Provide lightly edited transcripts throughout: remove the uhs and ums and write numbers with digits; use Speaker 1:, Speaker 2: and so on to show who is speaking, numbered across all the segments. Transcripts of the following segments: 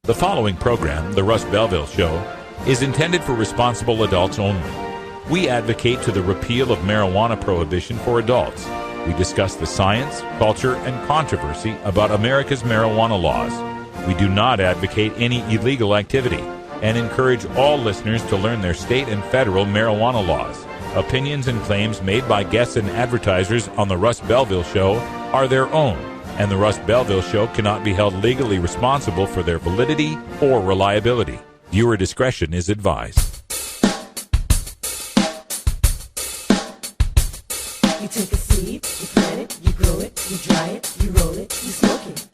Speaker 1: The following program, The Russ Belville Show, is intended for responsible adults only. We advocate to the repeal of marijuana prohibition for adults. We discuss the science, culture, and controversy about America's marijuana laws. We do not advocate any illegal activity and encourage all listeners to learn their state and federal marijuana laws. Opinions and claims made by guests and advertisers on The Russ Belville Show are their own, and The Russ Belville Show cannot be held legally responsible for their validity or reliability. Viewer discretion is advised.
Speaker 2: You take a seed, you plant it, you grow it, you dry it, you roll it, you smoke it.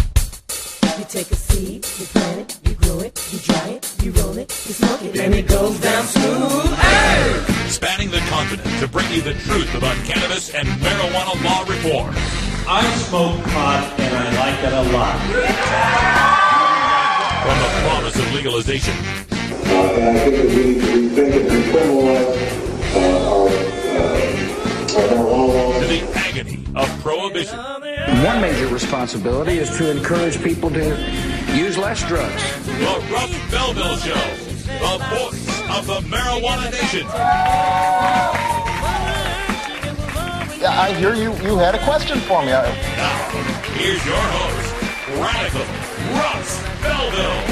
Speaker 2: You take a seed, you plant it, you grow it, you dry it, you roll it, you smoke it, and it goes down smooth. Hey!
Speaker 1: Spanning the continent to bring you the truth about cannabis and marijuana law reform.
Speaker 3: I smoke pot and I like it a lot.
Speaker 1: From the promise of legalization.
Speaker 4: And I think that we need to rethink and decriminalize our marijuana laws.
Speaker 1: To the agony of prohibition.
Speaker 5: One major responsibility is to encourage people to use less drugs.
Speaker 1: The Russ Belville Show, the voice of the marijuana nation.
Speaker 6: Yeah, I hear you had a question for me.
Speaker 1: Now, here's your host, Radical Russ Belville.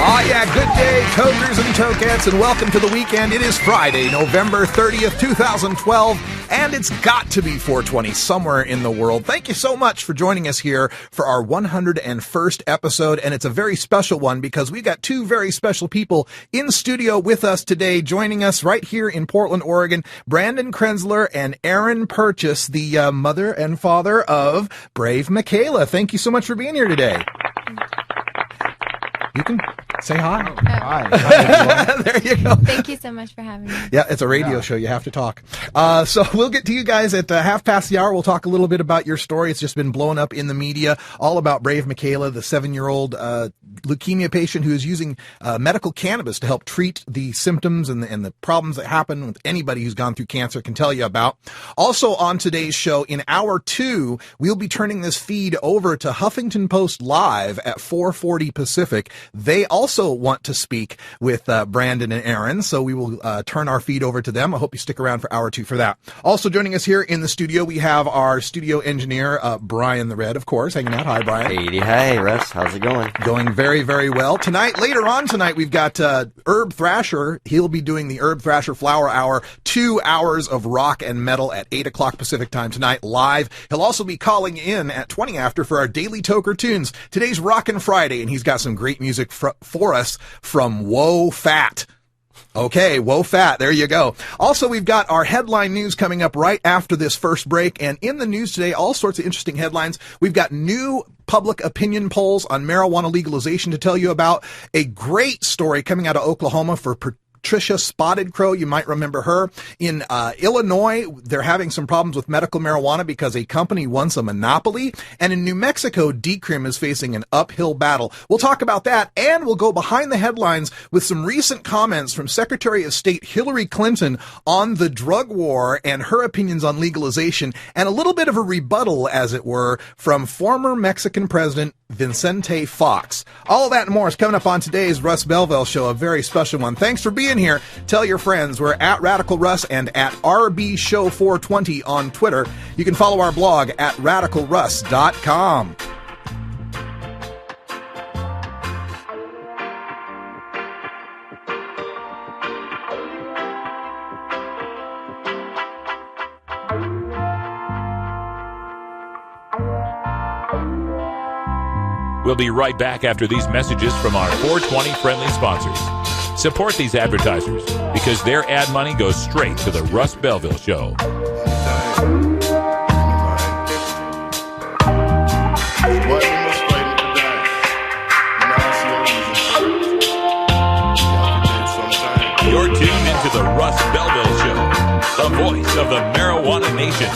Speaker 7: Oh yeah, good day, tokers and tokettes, and welcome to the weekend. It is Friday, November 30th, 2012, and it's got to be 420 somewhere in the world. Thank you so much for joining us here for our 101st episode, and it's a very special one because we've got two very special people in studio with us today, joining us right here in Portland, Oregon, Brandon Krenzler and Erin Purchase, the mother and father of brave Mykayla. Thank you so much for being here today. You can say hi. Hi. There you go.
Speaker 8: Thank you so much for having me.
Speaker 7: Yeah, it's a radio show. You have to talk. So we'll get to you guys at half past the hour. We'll talk a little bit about your story. It's just been blown up in the media, all about brave Mykayla, the 7-year-old leukemia patient who is using medical cannabis to help treat the symptoms and the problems that happen with anybody who's gone through cancer can tell you about. Also on today's show, in hour 2, we'll be turning this feed over to Huffington Post Live at 4:40 Pacific. They also want to speak with Brandon and Erin, so we will turn our feed over to them. I hope you stick around for hour 2 for that. Also joining us here in the studio, we have our studio engineer, Brian the Red, of course, hanging out. Hi, Brian.
Speaker 9: Hey, Russ. How's it going?
Speaker 7: Going very, very well. Later on tonight, we've got Herb Thrasher. He'll be doing the Herb Thrasher Flower Hour, 2 hours of rock and metal at 8 o'clock Pacific time tonight, live. He'll also be calling in at 20 after for our Daily Toker Tunes. Today's Rockin' Friday, and he's got some great music for us from Whoa Fat. Okay, Whoa Fat, there you go. Also, we've got our headline news coming up right after this first break, and in the news today, all sorts of interesting headlines. We've got new public opinion polls on marijuana legalization to tell you about. A great story coming out of Oklahoma for Patricia Spotted Crow. You might remember her. In Illinois, they're having some problems with medical marijuana because a company wants a monopoly. And in New Mexico, decrim is facing an uphill battle. We'll talk about that, and we'll go behind the headlines with some recent comments from Secretary of State Hillary Clinton on the drug war and her opinions on legalization, and a little bit of a rebuttal, as it were, from former Mexican President Vicente Fox. All of that and more is coming up on today's Russ Belville Show, a very special one. Thanks for being here. Tell your friends. We're at Radical Russ and at RB Show 420 on Twitter. You can follow our blog at radicalruss.com.
Speaker 1: We'll be right back after these messages from our 420 friendly sponsors. Support these advertisers because their ad money goes straight to the Russ Belville Show. You're tuned into the Russ Belville Show, the voice of the marijuana nation.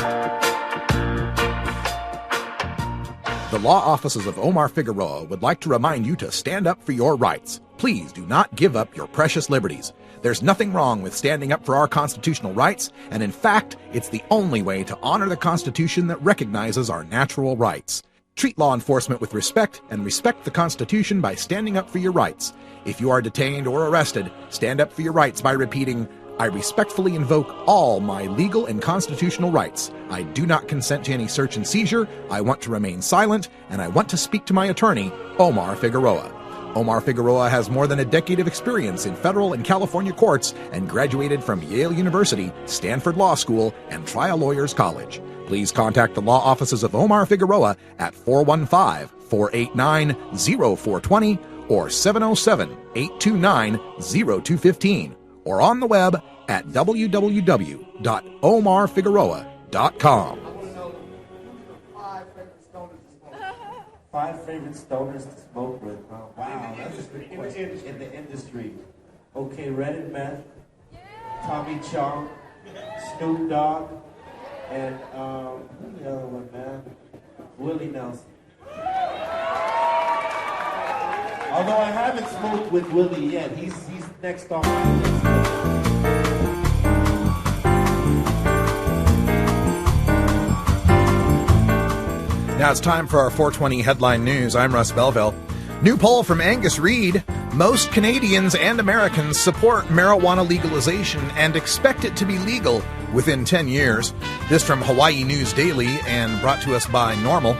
Speaker 7: The law offices of Omar Figueroa would like to remind you to stand up for your rights. Please do not give up your precious liberties. There's nothing wrong with standing up for our constitutional rights, and in fact, it's the only way to honor the Constitution that recognizes our natural rights. Treat law enforcement with respect and respect the Constitution by standing up for your rights. If you are detained or arrested, stand up for your rights by repeating, I respectfully invoke all my legal and constitutional rights. I do not consent to any search and seizure. I want to remain silent, and I want to speak to my attorney, Omar Figueroa. Omar Figueroa has more than a decade of experience in federal and California courts and graduated from Yale University, Stanford Law School, and Trial Lawyers College. Please contact the law offices of Omar Figueroa at 415-489-0420 or 707-829-0215 or on the web at www.omarfigueroa.com.
Speaker 3: 5 favorite stoners to smoke with. Oh, wow, that's a good question. In the industry. Okay, Red and Meth, Tommy Chong, Snoop Dogg, and who's the other one, man? Willie Nelson. Although I haven't smoked with Willie yet, he's next on my list.
Speaker 7: Now it's time for our 420 headline news. I'm Russ Belville. New poll from Angus Reid. Most Canadians and Americans support marijuana legalization and expect it to be legal within 10 years. This from Hawaii News Daily and brought to us by Normal.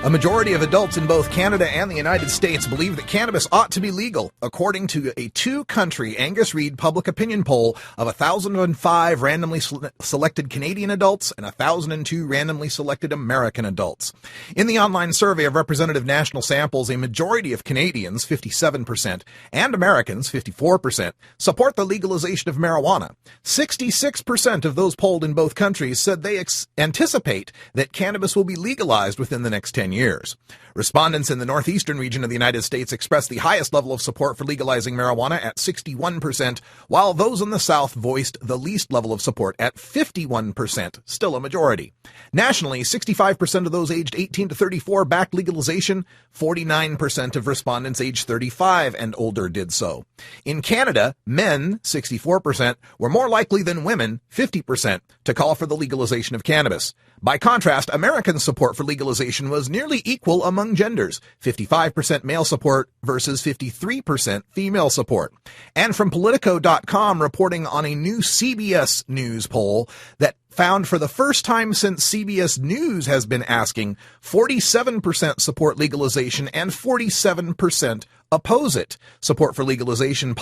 Speaker 7: A majority of adults in both Canada and the United States believe that cannabis ought to be legal, according to a 2-country Angus Reid public opinion poll of 1,005 randomly selected Canadian adults and 1,002 randomly selected American adults. In the online survey of representative national samples, a majority of Canadians, 57%, and Americans, 54%, support the legalization of marijuana. 66% of those polled in both countries said they anticipate that cannabis will be legalized within the next 10 years. Respondents in the northeastern region of the United States expressed the highest level of support for legalizing marijuana at 61%, while those in the south voiced the least level of support at 51%, still a majority. Nationally, 65% of those aged 18 to 34 backed legalization, 49% of respondents aged 35 and older did so. In Canada, men, 64%, were more likely than women, 50%, to call for the legalization of cannabis. By contrast, American support for legalization was nearly equal among genders, 55% male support versus 53% female support. And from Politico.com reporting on a new CBS News poll that found for the first time since CBS News has been asking, 47% support legalization and 47% oppose it. Support for legalization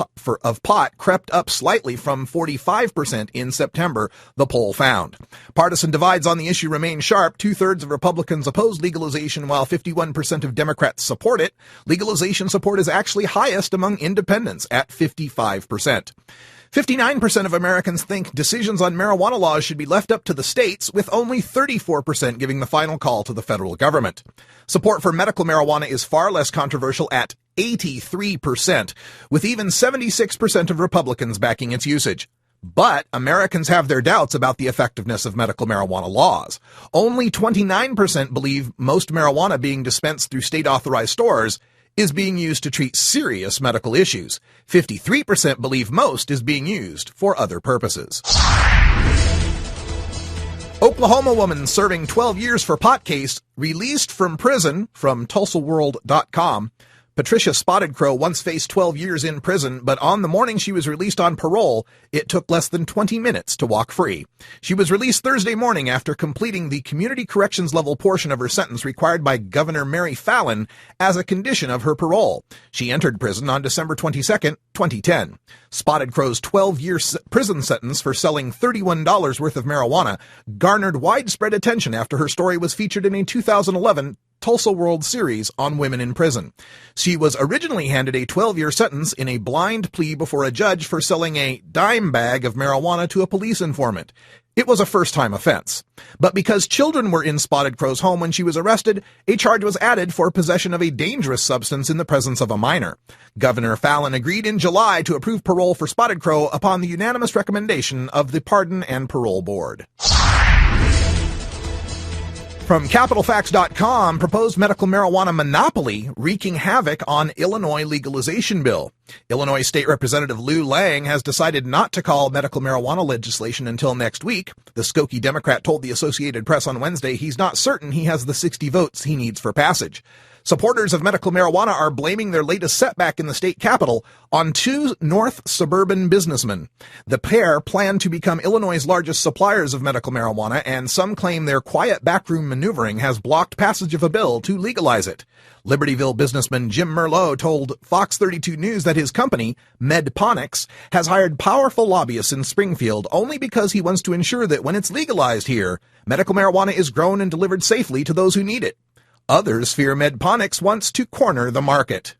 Speaker 7: of pot crept up slightly from 45% in September, the poll found. Partisan divides on the issue remain sharp. 2/3 of Republicans oppose legalization while 51% of Democrats support it. Legalization support is actually highest among independents at 55%. 59% of Americans think decisions on marijuana laws should be left up to the states, with only 34% giving the final call to the federal government. Support for medical marijuana is far less controversial at 83%, with even 76% of Republicans backing its usage. But Americans have their doubts about the effectiveness of medical marijuana laws. Only 29% believe most marijuana being dispensed through state-authorized stores is being used to treat serious medical issues. 53% believe most is being used for other purposes. Oklahoma woman serving 12 years for pot case released from prison, from TulsaWorld.com. Patricia Spotted Crow once faced 12 years in prison, but on the morning she was released on parole, it took less than 20 minutes to walk free. She was released Thursday morning after completing the community corrections level portion of her sentence required by Governor Mary Fallin as a condition of her parole. She entered prison on December 22, 2010. Spotted Crow's 12-year prison sentence for selling $31 worth of marijuana garnered widespread attention after her story was featured in a 2011 Tulsa World series on women in prison. She was originally handed a 12-year sentence in a blind plea before a judge for selling a dime bag of marijuana to a police informant. It was a first-time offense. But because children were in Spotted Crow's home when she was arrested, a charge was added for possession of a dangerous substance in the presence of a minor. Governor Fallin agreed in July to approve parole for Spotted Crow upon the unanimous recommendation of the Pardon and Parole Board. From CapitalFacts.com, proposed medical marijuana monopoly wreaking havoc on Illinois legalization bill. Illinois State Representative Lou Lang has decided not to call medical marijuana legislation until next week. The Skokie Democrat told the Associated Press on Wednesday he's not certain he has the 60 votes he needs for passage. Supporters of medical marijuana are blaming their latest setback in the state capitol on two North suburban businessmen. The pair plan to become Illinois' largest suppliers of medical marijuana, and some claim their quiet backroom maneuvering has blocked passage of a bill to legalize it. Libertyville businessman Jim Merlot told Fox 32 News that his company, Medponics, has hired powerful lobbyists in Springfield only because he wants to ensure that when it's legalized here, medical marijuana is grown and delivered safely to those who need it. Others fear Medponics wants to corner the market.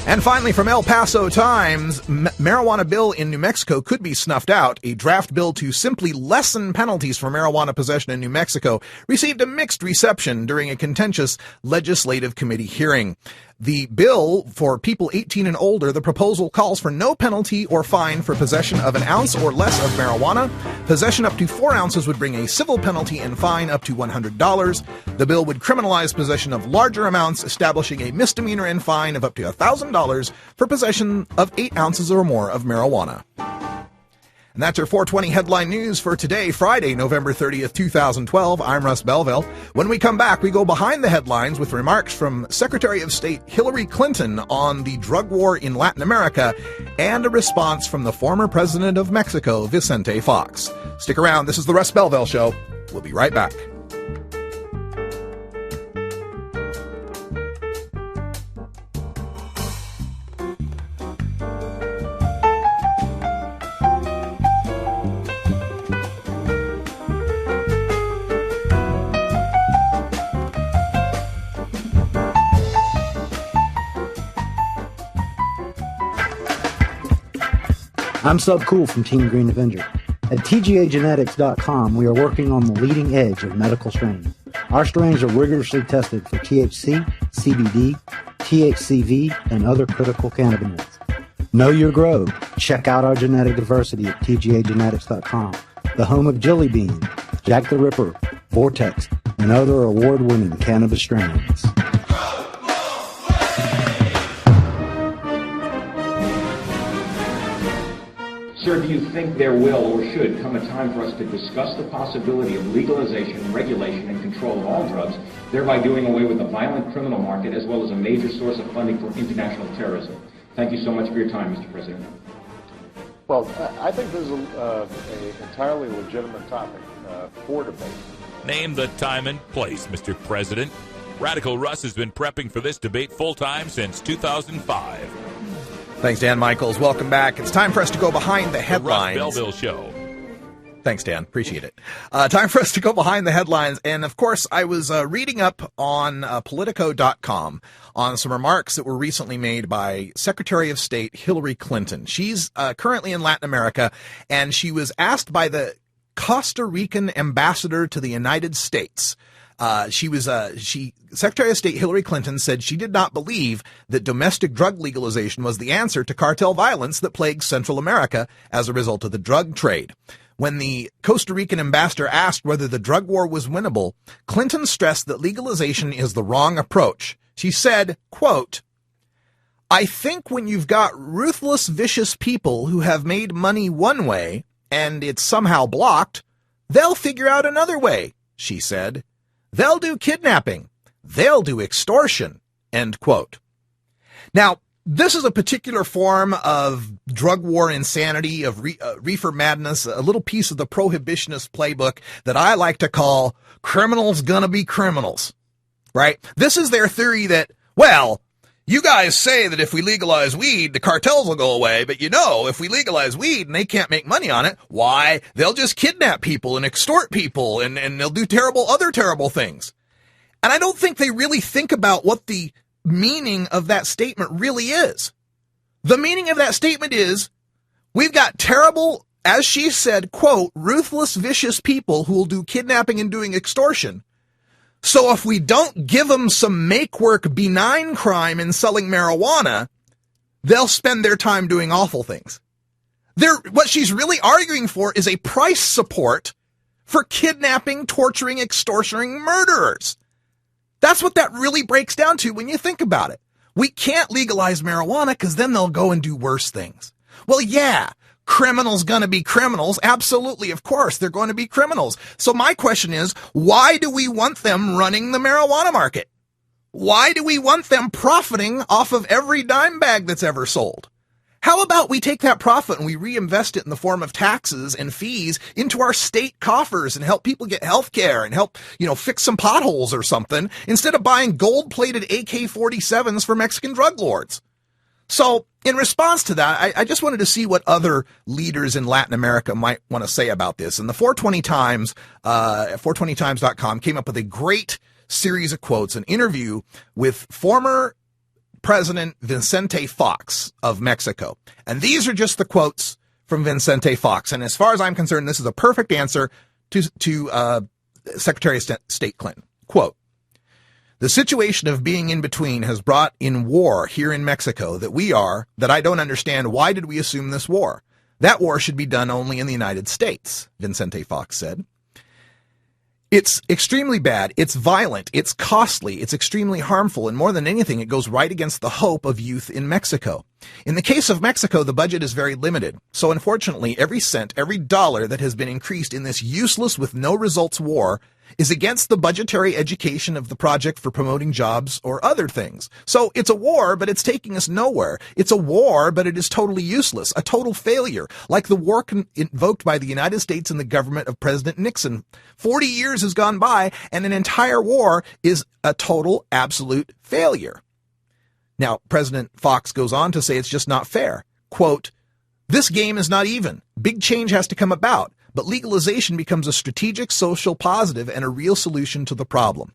Speaker 7: And finally, from El Paso Times, marijuana bill in New Mexico could be snuffed out. A draft bill to simply lessen penalties for marijuana possession in New Mexico received a mixed reception during a contentious legislative committee hearing. The bill for people 18 and older, the proposal calls for no penalty or fine for possession of an ounce or less of marijuana. Possession up to 4 ounces would bring a civil penalty and fine up to $100. The bill would criminalize possession of larger amounts, establishing a misdemeanor and fine of up to $1,000 for possession of 8 ounces or more of marijuana. And that's your 420 headline news for today, Friday, November 30th, 2012. I'm Russ Belville. When we come back, we go behind the headlines with remarks from Secretary of State Hillary Clinton on the drug war in Latin America and a response from the former president of Mexico, Vicente Fox. Stick around. This is the Russ Belville Show. We'll be right back.
Speaker 8: I'm Subcool from Team Green Avenger. At TGAgenetics.com, we are working on the leading edge of medical strains. Our strains are rigorously tested for THC, CBD, THCV, and other critical cannabinoids. Know your grow. Check out our genetic diversity at TGAgenetics.com, the home of Jelly Bean, Jack the Ripper, Vortex, and other award-winning cannabis strains.
Speaker 5: Sir, do you think there will or should come a time for us to discuss the possibility of legalization, regulation, and control of all drugs, thereby doing away with the violent criminal market as well as a major source of funding for international terrorism? Thank you so much for your time, Mr. President.
Speaker 9: Well, I think this is an entirely legitimate topic for debate.
Speaker 1: Name the time and place, Mr. President. Radical Russ has been prepping for this debate full-time since 2005.
Speaker 7: Thanks, Dan Michaels. Welcome back. It's time for us to go behind the headlines.
Speaker 1: The Russ Belville Show.
Speaker 7: Thanks, Dan. Appreciate it. Time for us to go behind the headlines. And, of course, I was reading up on Politico.com on some remarks that were recently made by Secretary of State Hillary Clinton. She's currently in Latin America, and she was asked by the Costa Rican ambassador to the United States. Secretary of State Hillary Clinton said she did not believe that domestic drug legalization was the answer to cartel violence that plagues Central America as a result of the drug trade. When the Costa Rican ambassador asked whether the drug war was winnable, Clinton stressed that legalization is the wrong approach. She said, quote, "I think when you've got ruthless, vicious people who have made money one way and it's somehow blocked, they'll figure out another way," she said. "They'll do kidnapping. They'll do extortion," end quote. Now, this is a particular form of drug war insanity, of reefer madness, a little piece of the prohibitionist playbook that I like to call criminals gonna be criminals, right? This is their theory that, well, you guys say that if we legalize weed, the cartels will go away, but if we legalize weed and they can't make money on it, why, they'll just kidnap people and extort people and they'll do other terrible things. And I don't think they really think about what the meaning of that statement really is. The meaning of that statement is, we've got terrible, as she said, quote, ruthless, vicious people who will do kidnapping and doing extortion. So if we don't give them some make-work benign crime in selling marijuana, they'll spend their time doing awful things. What she's really arguing for is a price support for kidnapping, torturing, extortioning murderers. That's what that really breaks down to when you think about it. We can't legalize marijuana because then they'll go and do worse things. Well, yeah, criminals gonna be criminals. Absolutely, of course, they're going to be criminals. So my question is, why do we want them running the marijuana market? Why do we want them profiting off of every dime bag that's ever sold? How about we take that profit and we reinvest it in the form of taxes and fees into our state coffers and help people get health care and help, fix some potholes or something instead of buying gold-plated AK-47s for Mexican drug lords? So in response to that, I just wanted to see what other leaders in Latin America might want to say about this. And the 420 Times, 420times.com came up with a great series of quotes, an interview with former President Vicente Fox of Mexico. And these are just the quotes from Vicente Fox. And as far as I'm concerned, this is a perfect answer to Secretary of State Clinton. Quote, "The situation of being in between has brought in war here in Mexico that I don't understand. Why did we assume this war? That war should be done only in the United States," Vicente Fox said. "It's extremely bad, it's violent, it's costly, it's extremely harmful, and more than anything, it goes right against the hope of youth in Mexico. In the case of Mexico, the budget is very limited. So unfortunately, every cent, every dollar that has been increased in this useless with no results war is against the budgetary education of the project for promoting jobs or other things. So it's a war, but it's taking us nowhere. It's a war, but it is totally useless, a total failure, like the war invoked by the United States and the government of President Nixon. 40 years has gone by, and an entire war is a total, absolute failure." Now, President Fox goes on to say it's just not fair. Quote, "This game is not even. Big change has to come about. But legalization becomes a strategic social positive and a real solution to the problem."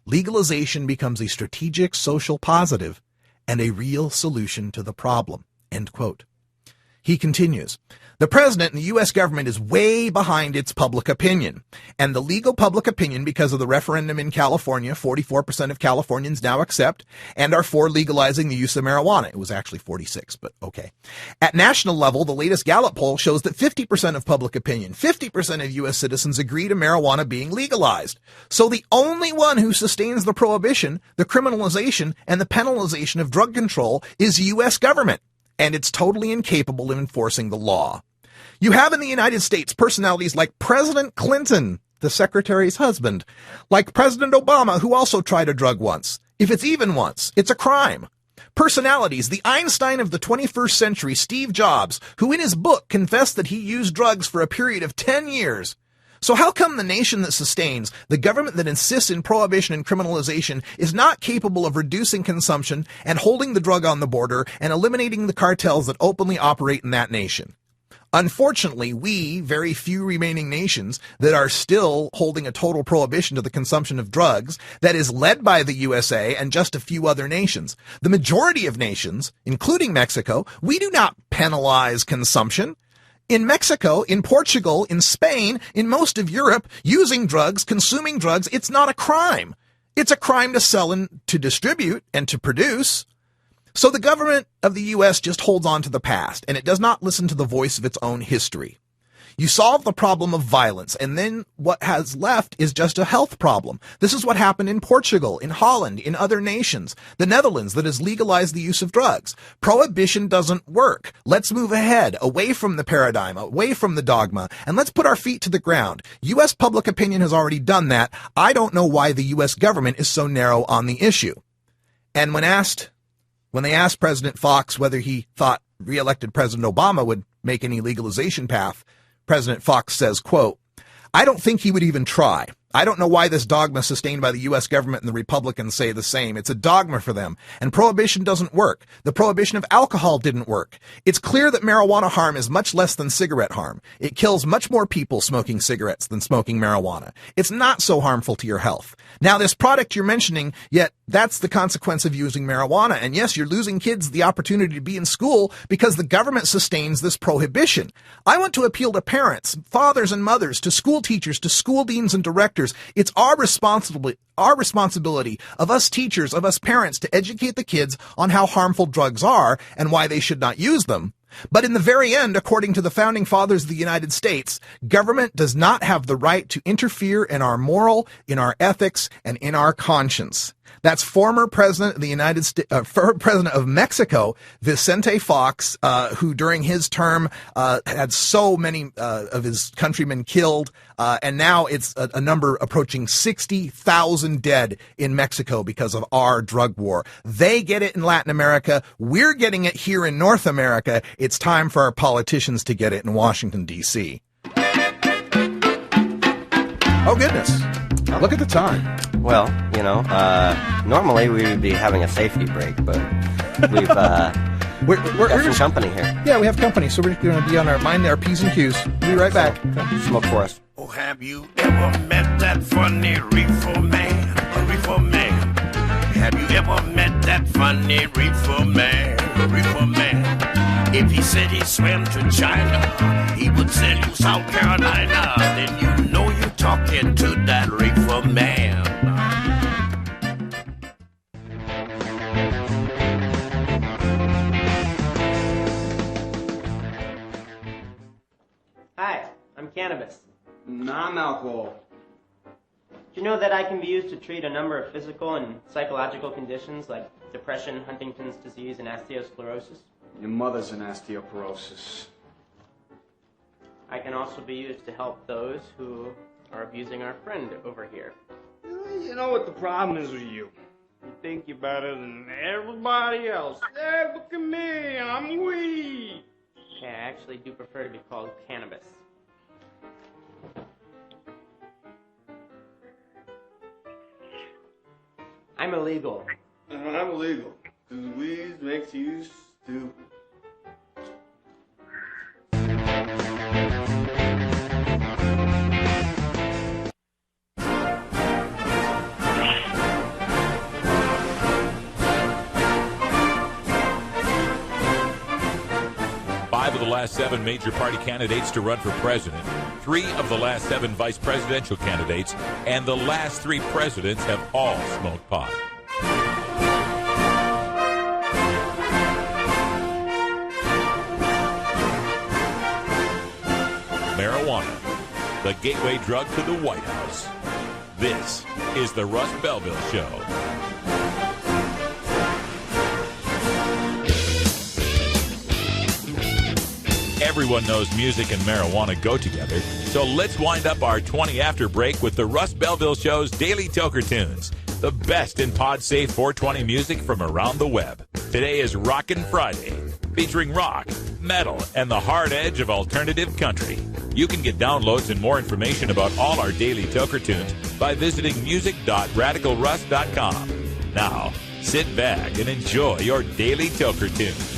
Speaker 7: Legalization becomes a strategic social positive and a real solution to the problem. End quote. He continues, "The president and the U.S. government is way behind its public opinion. And the legal public opinion, because of the referendum in California, 44% of Californians now accept and are for legalizing the use of marijuana. It was actually 46, but okay. At national level, the latest Gallup poll shows that 50% of public opinion, 50% of U.S. citizens agree to marijuana being legalized. So the only one who sustains the prohibition, the criminalization, and the penalization of drug control is U.S. government. And it's totally incapable of enforcing the law. You have in the United States personalities like President Clinton, the secretary's husband, like President Obama, who also tried a drug once. If it's even once, it's a crime. Personalities, the Einstein of the 21st century, Steve Jobs, who in his book confessed that he used drugs for a period of 10 years. So how come the nation that sustains, the government that insists in prohibition and criminalization, is not capable of reducing consumption and holding the drug on the border and eliminating the cartels that openly operate in that nation? Unfortunately, we, very few remaining nations that are still holding a total prohibition to the consumption of drugs, that is led by the USA and just a few other nations. The majority of nations, including Mexico, we do not penalize consumption. In Mexico, in Portugal, in Spain, in most of Europe, using drugs, consuming drugs, it's not a crime. It's a crime to sell and to distribute and to produce. So the government of the U.S. just holds on to the past, and it does not listen to the voice of its own history. You solve the problem of violence, and then what has left is just a health problem. This is what happened in Portugal, in Holland, in other nations, the Netherlands that has legalized the use of drugs. Prohibition doesn't work. Let's move ahead, away from the paradigm, away from the dogma, and let's put our feet to the ground. U.S. public opinion has already done that. I don't know why the U.S. government is so narrow on the issue. And when they asked President Fox whether he thought re-elected President Obama would make any legalization path, President Fox says, quote, "I don't think he would even try. I don't know why this dogma sustained by the U.S. government and the Republicans say the same. It's a dogma for them. And prohibition doesn't work. The prohibition of alcohol didn't work. It's clear that marijuana harm is much less than cigarette harm. It kills much more people smoking cigarettes than smoking marijuana. It's not so harmful to your health. Now, this product you're mentioning, yet that's the consequence of using marijuana. And yes, you're losing kids the opportunity to be in school because the government sustains this prohibition. I want to appeal to parents, fathers and mothers, to school teachers, to school deans and directors. It's our responsibility of us teachers, of us parents, to educate the kids on how harmful drugs are and why they should not use them. But in the very end, according to the founding fathers of the United States, government does not have the right to interfere in our moral, in our ethics, and in our conscience. That's former president of the United States, former president of Mexico, Vicente Fox, who during his term had so many of his countrymen killed, and now it's a number approaching 60,000 dead in Mexico because of our drug war. They get it in Latin America. We're getting it here in North America. It's time for our politicians to get it in Washington, D.C. Oh, goodness. Look at the time.
Speaker 10: Well, you know, normally we would be having a safety break, but we've got some company here.
Speaker 7: Yeah, we have company, so we're going to be on our P's and Q's. We'll be right back.
Speaker 10: Smoke for us.
Speaker 11: Oh, have you ever met that funny reefer man? A reefer man. Have you ever met that funny reefer man? A reefer man. If he said he swam to China, he would sell you South Carolina. Then you know you're talking to that reefer man.
Speaker 12: Hi, I'm cannabis.
Speaker 13: I'm alcohol.
Speaker 12: Do you know that I can be used to treat a number of physical and psychological conditions like depression, Huntington's disease, and osteosclerosis?
Speaker 13: Your mother's an osteoporosis.
Speaker 12: I can also be used to help those who are abusing our friend over here.
Speaker 13: You know what the problem is with you? You think you're better than everybody else. Hey, look at me, I'm weed.
Speaker 12: Okay, I actually do prefer to be called cannabis. I'm illegal.
Speaker 13: I'm illegal. Because weed makes you stupid.
Speaker 1: 5 of the last 7 major party candidates to run for president, 3 of the last 7 vice presidential candidates, and the last 3 presidents have all smoked pot. Marijuana, the gateway drug to the White House. This is the Russ Belville Show. Everyone knows music and marijuana go together, so let's wind up our 20 after break with the Russ Belville Show's Daily Toker Tunes, the best in pod-safe 420 music from around the web. Today is Rockin' Friday, featuring rock, metal, and the hard edge of alternative country. You can get downloads and more information about all our Daily Toker Tunes by visiting music.radicalruss.com. Now, sit back and enjoy your Daily Toker Tunes.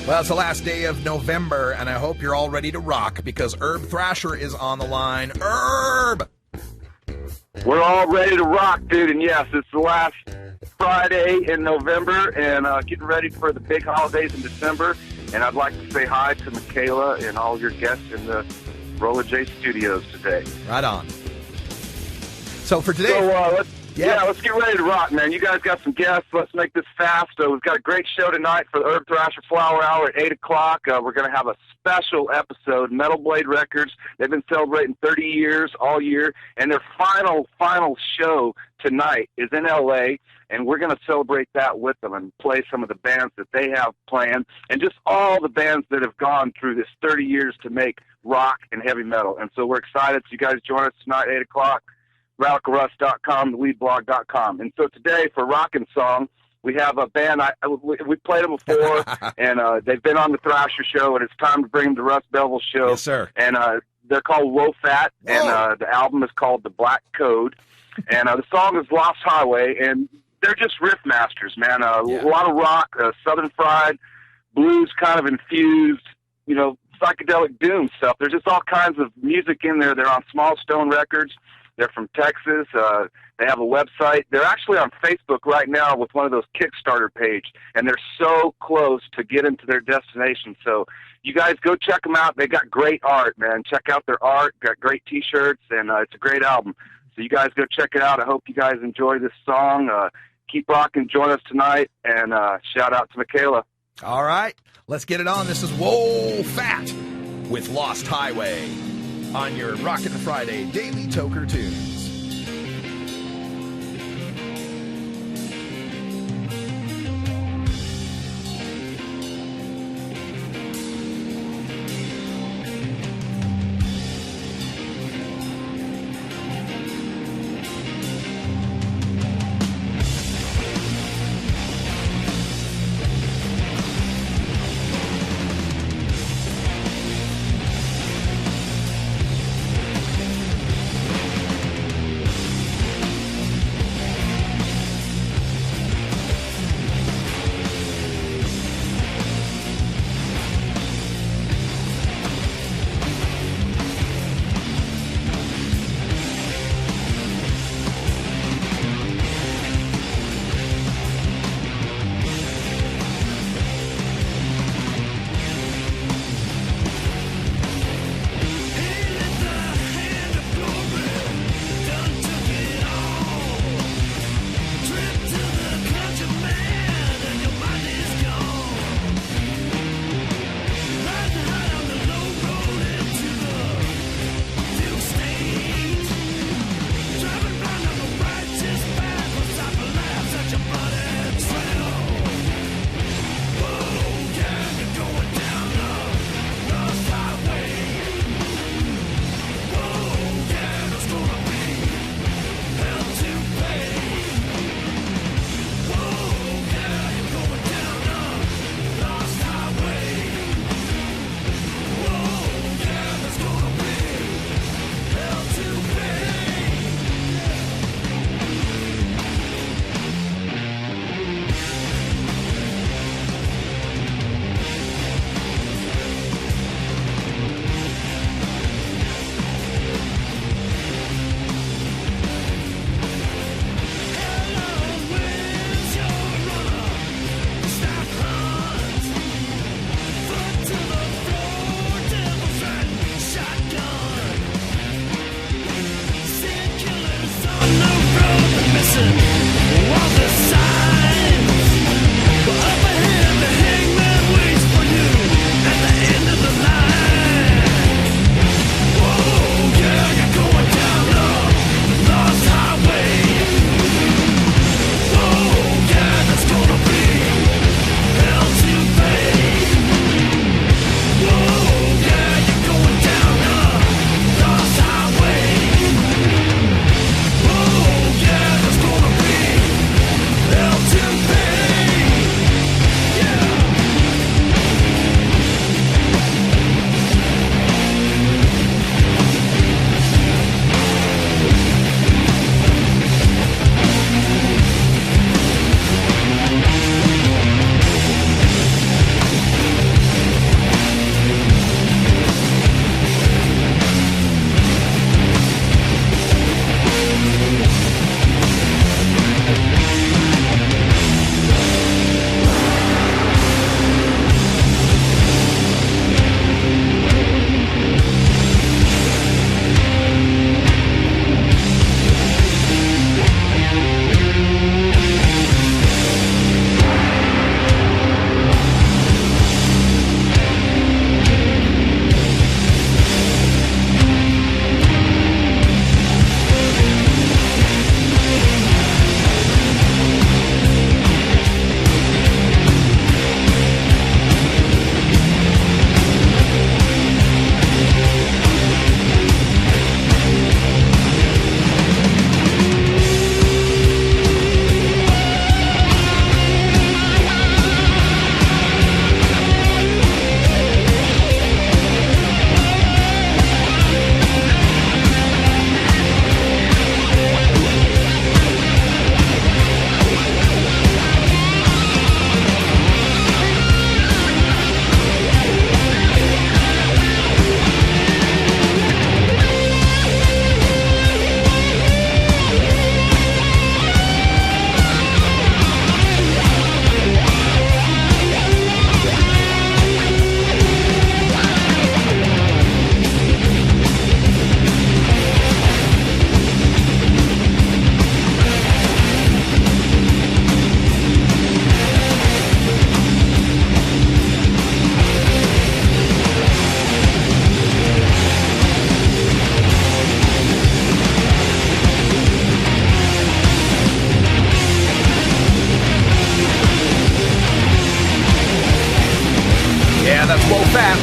Speaker 7: Well, it's the last day of November, and I hope you're all ready to rock because Herb Thrasher is on the line. Herb!
Speaker 14: We're all ready to rock, dude, and yes, it's the last Friday in November, and getting ready for the big holidays in December, and I'd like to say hi to Mykayla and all your guests in the Roller J Studios today.
Speaker 7: Right on. So for today...
Speaker 14: let's get ready to rock, man. You guys got some guests. Let's make this fast. So we've got a great show tonight for the Herb Thrasher Flower Hour at 8 o'clock. We're going to have a special episode, Metal Blade Records. They've been celebrating 30 years all year, and their final show tonight is in L.A., and we're going to celebrate that with them and play some of the bands that they have planned and just all the bands that have gone through this 30 years to make rock and heavy metal. And so we're excited. So you guys join us tonight at 8 o'clock. RadicalRuss.com, theweedblog.com. And so today for Rockin' Song, we have a band, we played them before, and they've been on the Thrasher Show, and it's time to bring them to Russ Belville Show.
Speaker 7: Yes, sir.
Speaker 14: And they're called Low Fat, and the album is called The Black Code. And the song is Lost Highway, and they're just riff masters, man. A lot of rock, Southern fried, blues kind of infused, psychedelic doom stuff. There's just all kinds of music in there. They're on Small Stone Records. They're from Texas. They have a website. They're actually on Facebook right now with one of those Kickstarter page, and they're so close to getting to their destination. So you guys go check them out. They got great art, man. Check out their art. Got great T-shirts, and it's a great album. So you guys go check it out. I hope you guys enjoy this song. Keep rocking. Join us tonight, and shout out to Mykayla.
Speaker 7: All right, let's get it on. This is Whoa Fat with Lost Highway on your Rockin' Friday Daily Toker Tunes.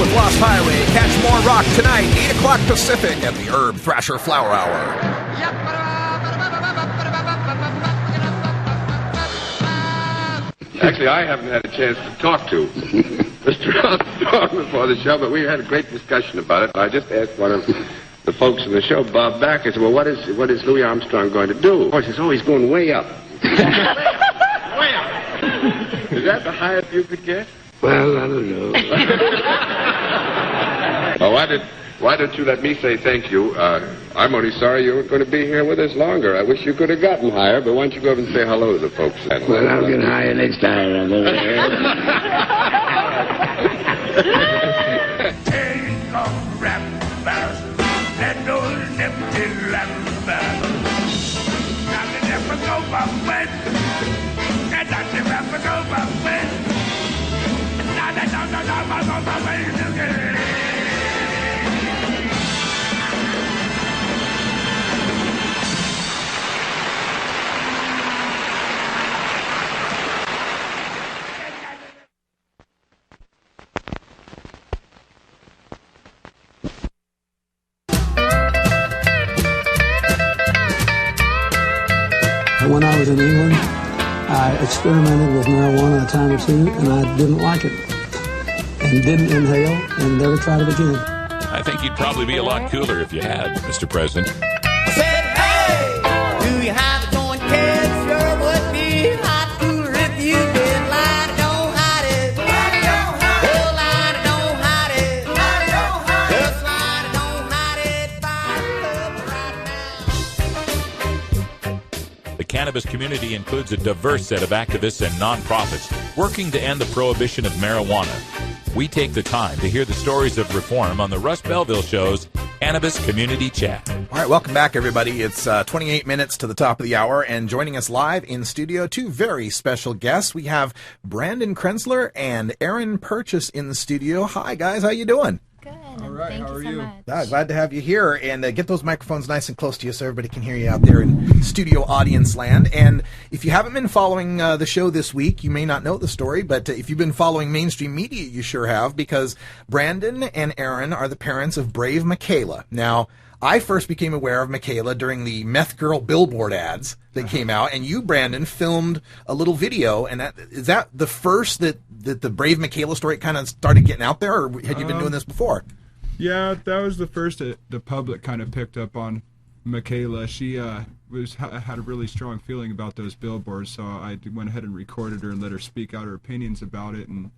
Speaker 7: with Lost Highway. Catch more rock tonight, 8 o'clock Pacific at the Herb Thrasher Flower Hour.
Speaker 15: Actually, I haven't had a chance to talk to Mr. Armstrong before the show, but we had a great discussion about it. I just asked one of the folks in the show, Bob Back, I said, well, what is Louis Armstrong going to do? Of course, he says, he's going way up. Way up. Is that the highest you could get?
Speaker 16: Well, I don't know.
Speaker 15: Well, why don't you let me say thank you? I'm only sorry you weren't going to be here with us longer. I wish you could have gotten higher, but why don't you go over and say hello to the folks?
Speaker 16: Well, I'll get higher next time. I'm over here.
Speaker 11: Take off rap battles, let those empty rap battles. Now the never go my way, and that's the never go my way. Now they don't know my way.
Speaker 17: When I was in England, I experimented with marijuana a time or two, and I didn't like it, and didn't inhale, and never tried it again.
Speaker 1: I think you'd probably be a lot cooler if you had, Mr. President.
Speaker 2: Said, hey, do you have a joint, kids? Sure would be a lot cooler if you did. Lie, don't hide it. Lie, don't hide it. Oh, lie, don't hide it. Lie, don't hide it. Just lie, don't hide it. Fire up right now.
Speaker 1: The cannabis community includes a diverse set of activists and nonprofits working to end the prohibition of marijuana. We take the time to hear the stories of reform on the Russ Belville Show's Cannabis Community Chat.
Speaker 7: All right, welcome back, everybody. It's 28 minutes to the top of the hour, and joining us live in studio, two very special guests. We have Brandon Krenzler and Erin Purchase in the studio. Hi, guys. How you doing?
Speaker 18: All right, how are you?
Speaker 7: Glad to have you here, and get those microphones nice and close to you so everybody can hear you out there in studio audience land. And if you haven't been following the show this week, you may not know the story, but if you've been following mainstream media, you sure have, because Brandon and Erin are the parents of brave Mykayla. Now, I first became aware of Mykayla during the Meth Girl billboard ads that came out, and you, Brandon, filmed a little video, and is that the first that the brave Mykayla story kind of started getting out there, or had you been doing this before?
Speaker 18: Yeah, that was the first that the public kind of picked up on Mykayla. She had a really strong feeling about those billboards, so I went ahead and recorded her and let her speak out her opinions about it, and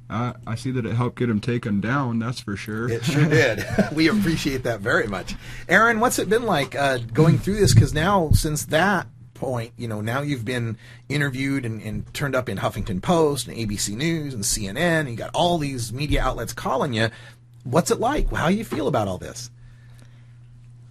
Speaker 18: I see that it helped get them taken down, that's for sure.
Speaker 7: It sure did. We appreciate that very much. Erin, what's it been like going through this? Because now, since that point, now you've been interviewed and turned up in Huffington Post and ABC News and CNN, and you got all these media outlets calling you. What's it like? How do you feel about all this?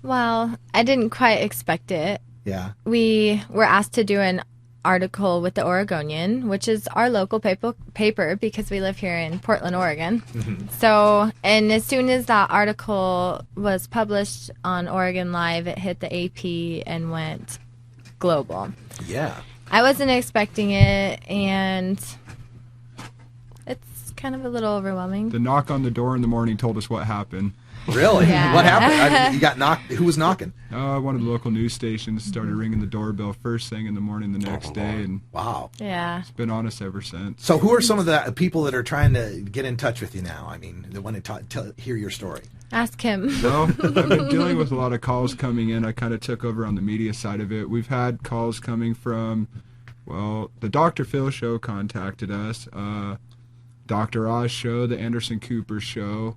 Speaker 19: Well, I didn't quite expect it.
Speaker 7: Yeah.
Speaker 19: We were asked to do an article with the Oregonian, which is our local paper because we live here in Portland, Oregon.
Speaker 7: Mm-hmm.
Speaker 19: So, and as soon as that article was published on Oregon Live, it hit the AP and went global.
Speaker 7: Yeah.
Speaker 19: I wasn't expecting it, and it's kind of a little overwhelming.
Speaker 18: The knock on the door in the morning told us what happened.
Speaker 7: Really?
Speaker 19: Yeah.
Speaker 7: What happened? You got knocked? Who was knocking?
Speaker 18: One of the local news stations started ringing the doorbell first thing in the morning the next day, and
Speaker 7: wow,
Speaker 19: yeah,
Speaker 18: it's been on us ever since.
Speaker 7: So, who are some of the people that are trying to get in touch with you now? I mean, they want to hear your story.
Speaker 19: Ask him.
Speaker 18: Well, I've been dealing with a lot of calls coming in. I kind of took over on the media side of it. We've had calls coming from, well, the Dr. Phil show contacted us, Dr. Oz show, the Anderson Cooper show,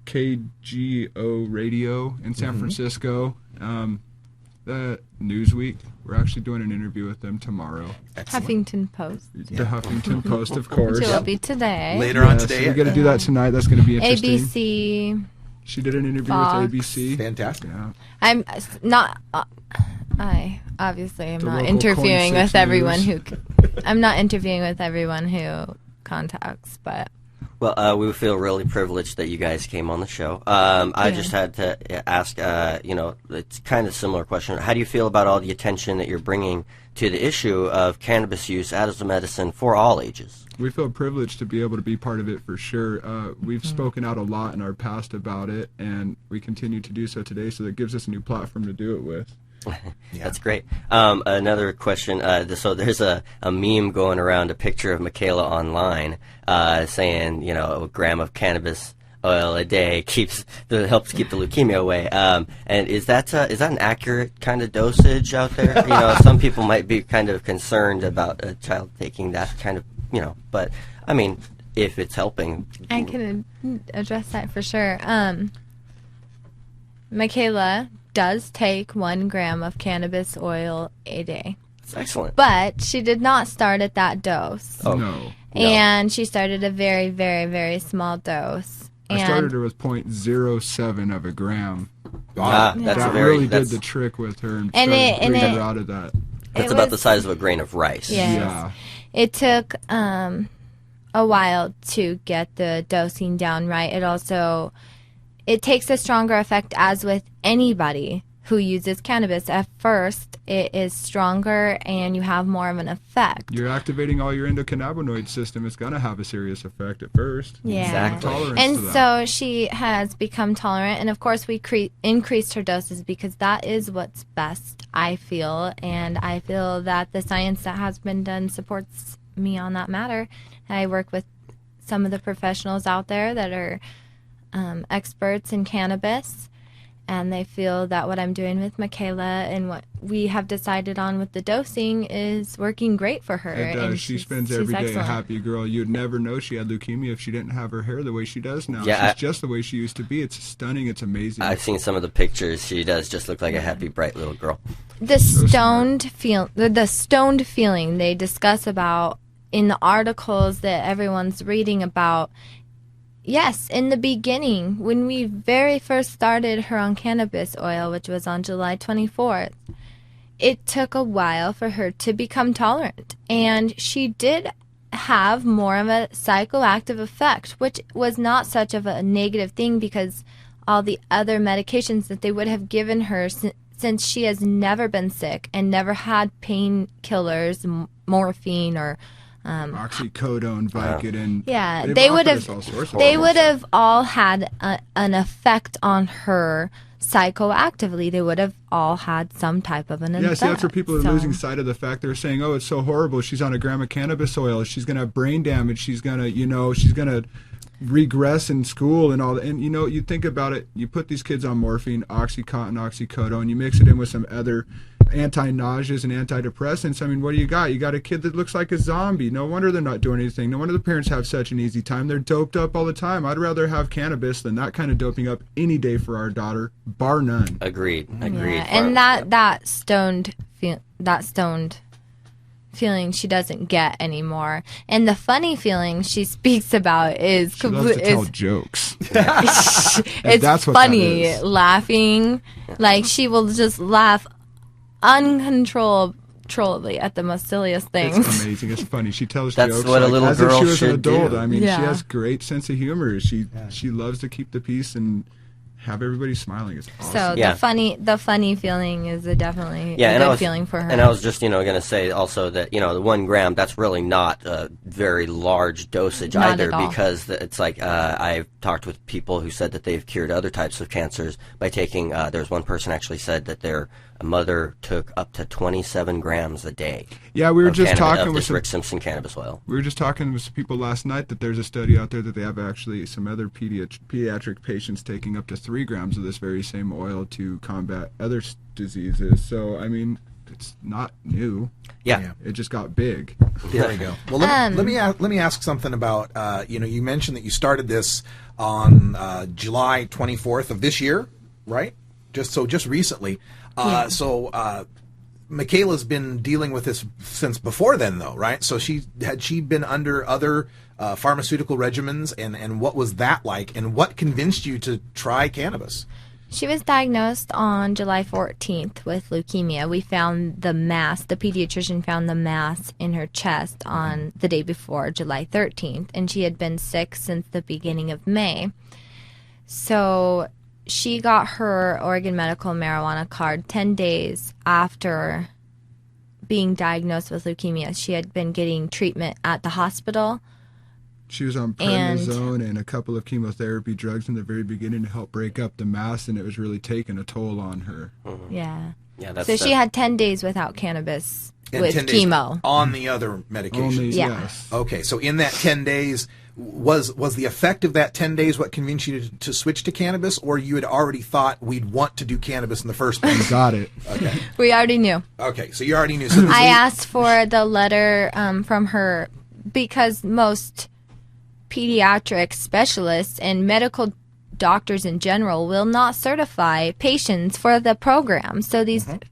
Speaker 18: KGO Radio in San Francisco, the Newsweek. We're actually doing an interview with them tomorrow.
Speaker 19: Excellent. Huffington Post.
Speaker 18: The Huffington Post, of course.
Speaker 19: Which will be today.
Speaker 7: Later on today.
Speaker 18: So we're going to do that tonight. That's going to be interesting.
Speaker 19: ABC.
Speaker 18: She did an interview
Speaker 19: Fox.
Speaker 18: with ABC.
Speaker 7: Fantastic.
Speaker 18: Yeah.
Speaker 19: I'm not. I obviously am
Speaker 18: The
Speaker 19: not
Speaker 18: local
Speaker 19: interviewing with
Speaker 18: 26
Speaker 19: everyone
Speaker 18: news.
Speaker 19: I'm not interviewing with everyone who contacts, but
Speaker 10: Well, we feel really privileged that you guys came on the show. I just had to ask, it's kind of a similar question. How do you feel about all the attention that you're bringing to the issue of cannabis use as a medicine for all ages?
Speaker 18: We feel privileged to be able to be part of it for sure. We've spoken out a lot in our past about it, and we continue to do so today, so that gives us a new platform to do it with.
Speaker 10: That's great. Another question. So there's a meme going around, a picture of Mykayla online, saying, a gram of cannabis oil a day helps keep the leukemia away. And is that an accurate kind of dosage out there? Some people might be kind of concerned about a child taking that kind of, but I mean, if it's helping,
Speaker 19: I can address that for sure. Mykayla does take 1 gram of cannabis oil a day.
Speaker 10: That's excellent.
Speaker 19: But she did not start at that dose.
Speaker 18: Oh, no.
Speaker 19: And she started a very, very, very small dose.
Speaker 18: I started her with 0.07 of a gram.
Speaker 10: Wow.
Speaker 18: That really did the trick with her and bring her out of that.
Speaker 10: That's about the size of a grain of rice.
Speaker 19: Yes.
Speaker 18: Yeah.
Speaker 19: It took a while to get the dosing down right. It takes a stronger effect, as with anybody who uses cannabis. At first, it is stronger and you have more of an effect.
Speaker 18: You're activating all your endocannabinoid system. It's going to have a serious effect at first.
Speaker 19: Yeah.
Speaker 10: Exactly.
Speaker 19: And so she has become tolerant. And, of course, we increased her doses because that is what's best, I feel. And I feel that the science that has been done supports me on that matter. I work with some of the professionals out there that are experts in cannabis, and they feel that what I'm doing with Mykayla and what we have decided on with the dosing is working great for her.
Speaker 18: It does.
Speaker 19: And
Speaker 18: she spends every day
Speaker 19: excellent.
Speaker 18: a happy girl. You'd never know she had leukemia if she didn't have her hair the way she does now.
Speaker 10: Yeah,
Speaker 18: she's just the way she used to be. It's stunning. It's amazing.
Speaker 10: I've seen some of the pictures. She does just look like a happy, bright little girl.
Speaker 19: The stoned feeling they discuss about in the articles that everyone's reading about. Yes, in the beginning, when we very first started her on cannabis oil, which was on July 24th, it took a while for her to become tolerant. And she did have more of a psychoactive effect, which was not such of a negative thing because all the other medications that they would have given her, since she has never been sick and never had painkillers, morphine or
Speaker 18: oxycodone, Vicodin.
Speaker 19: Yeah, they would have all had an effect on her psychoactively. They would have all had some type of an effect.
Speaker 18: Yeah, see, that's where people are losing sight of the fact. They're saying, "Oh, it's so horrible. She's on a gram of cannabis oil. She's going to have brain damage. She's going to regress in school and all that." And you think about it. You put these kids on morphine, oxycontin, oxycodone. You mix it in with some other anti-nauseas and antidepressants. I mean, what do you got? You got a kid that looks like a zombie. No wonder they're not doing anything. No wonder the parents have such an easy time. They're doped up all the time. I'd rather have cannabis than that kind of doping up any day for our daughter, bar none.
Speaker 10: Agreed.
Speaker 19: Yeah, and that stoned feeling she doesn't get anymore. And the funny feeling she speaks about is
Speaker 18: she loves to tell jokes.
Speaker 19: It's
Speaker 18: that's what
Speaker 19: funny,
Speaker 18: that is.
Speaker 19: laughing. Like she will just laugh uncontrollably at the most silliest things.
Speaker 18: It's amazing. It's funny. She tells
Speaker 10: That's
Speaker 18: jokes
Speaker 10: what a little
Speaker 18: as
Speaker 10: girl
Speaker 18: if she was
Speaker 10: should
Speaker 18: an adult.
Speaker 10: do.
Speaker 18: I mean,
Speaker 19: Yeah.
Speaker 18: she has great sense of humor. She loves to keep the peace and have everybody smiling. It's awesome.
Speaker 19: So the funny feeling is definitely a good feeling for her.
Speaker 10: And I was just, going to say also that, the 1 gram, that's really not a very large dosage
Speaker 19: Not
Speaker 10: either,
Speaker 19: at all.
Speaker 10: because it's like I've talked with people who said that they've cured other types of cancers by taking, there's one person actually said that their mother took up to 27 grams a day.
Speaker 18: Yeah, we were just talking
Speaker 10: of
Speaker 18: with
Speaker 10: this Rick Simpson cannabis oil.
Speaker 18: We were just talking with some people last night that there's a study out there that they have actually some other pediatric patients taking up to 3 grams of this very same oil to combat other diseases. So, I mean, it's not new.
Speaker 10: Yeah.
Speaker 18: It just got big.
Speaker 7: There we go. Well, let me ask something about, you mentioned that you started this on July 24th of this year, right? Just recently. So Mykayla's been dealing with this since before then, though, right? So she been under other pharmaceutical regimens, and what was that like, and what convinced you to try cannabis?
Speaker 19: She was diagnosed on July 14th with leukemia. We found the mass, the pediatrician found the mass in her chest on the day before, July 13th, and she had been sick since the beginning of May. So she got her Oregon medical marijuana card 10 days after being diagnosed with leukemia. She had been getting treatment at the hospital.
Speaker 18: She was on prednisone and a couple of chemotherapy drugs in the very beginning to help break up the mass, and it was really taking a toll on her.
Speaker 19: Yeah.
Speaker 10: Yeah.
Speaker 19: So she had 10 days without cannabis
Speaker 7: And
Speaker 19: with
Speaker 7: 10 days
Speaker 19: chemo.
Speaker 7: on the other medications.
Speaker 18: Yes.
Speaker 7: Okay, so in that 10 days, was the effect of that 10 days what convinced you to switch to cannabis, or you had already thought we'd want to do cannabis in the first place?
Speaker 18: Got it.
Speaker 7: Okay.
Speaker 19: We already knew.
Speaker 7: Okay, so you already knew. So
Speaker 19: I asked for the letter from her because most pediatric specialists and medical doctors in general will not certify patients for the program. So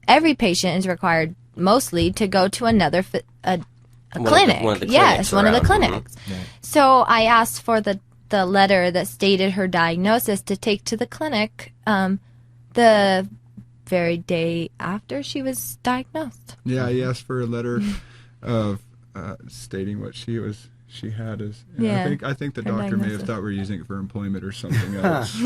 Speaker 19: every patient is required mostly to go to another clinic.
Speaker 10: One of the
Speaker 19: yes, one of the
Speaker 10: around.
Speaker 19: clinics. So I asked for the letter that stated her diagnosis to take to the clinic the very day after she was diagnosed.
Speaker 18: Yeah, I asked for a letter of stating what she had as.
Speaker 19: Yeah,
Speaker 18: I think the
Speaker 19: her
Speaker 18: doctor may have
Speaker 19: diagnosis.
Speaker 18: thought we were using it for employment or something else.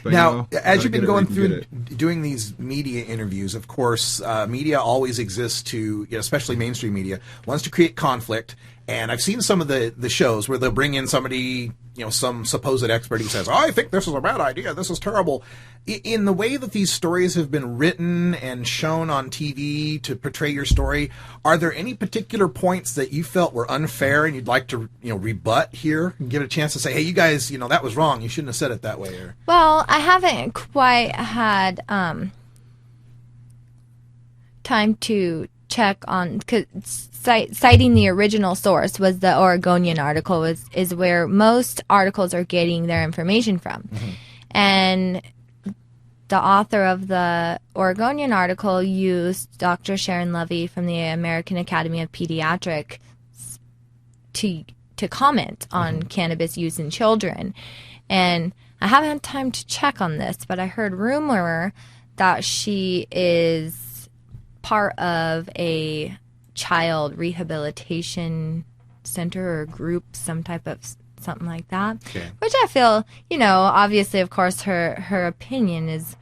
Speaker 18: But,
Speaker 7: now, as
Speaker 18: gotta
Speaker 7: you've been
Speaker 18: get it where
Speaker 7: going
Speaker 18: you can
Speaker 7: through
Speaker 18: get it.
Speaker 7: doing these media interviews, of course, media always exists to, especially mainstream media, wants to create conflict. And I've seen some of the shows where they'll bring in somebody, some supposed expert who says, "Oh, I think this is a bad idea. This is terrible." In the way that these stories have been written and shown on TV to portray your story, are there any particular points that you felt were unfair and you'd like to, rebut here and give it a chance to say, "Hey, you guys, that was wrong. You shouldn't have said it that way." Or
Speaker 19: Well, I haven't quite had time to check on, because citing the original source was the Oregonian article, is where most articles are getting their information from. And the author of the Oregonian article used Dr. Sharon Levy from the American Academy of Pediatrics to comment on cannabis use in children. And I haven't had time to check on this, but I heard rumor that she is part of a child rehabilitation center or group, some type of something like that.
Speaker 7: Okay.
Speaker 19: Which I feel, obviously, of course, her opinion is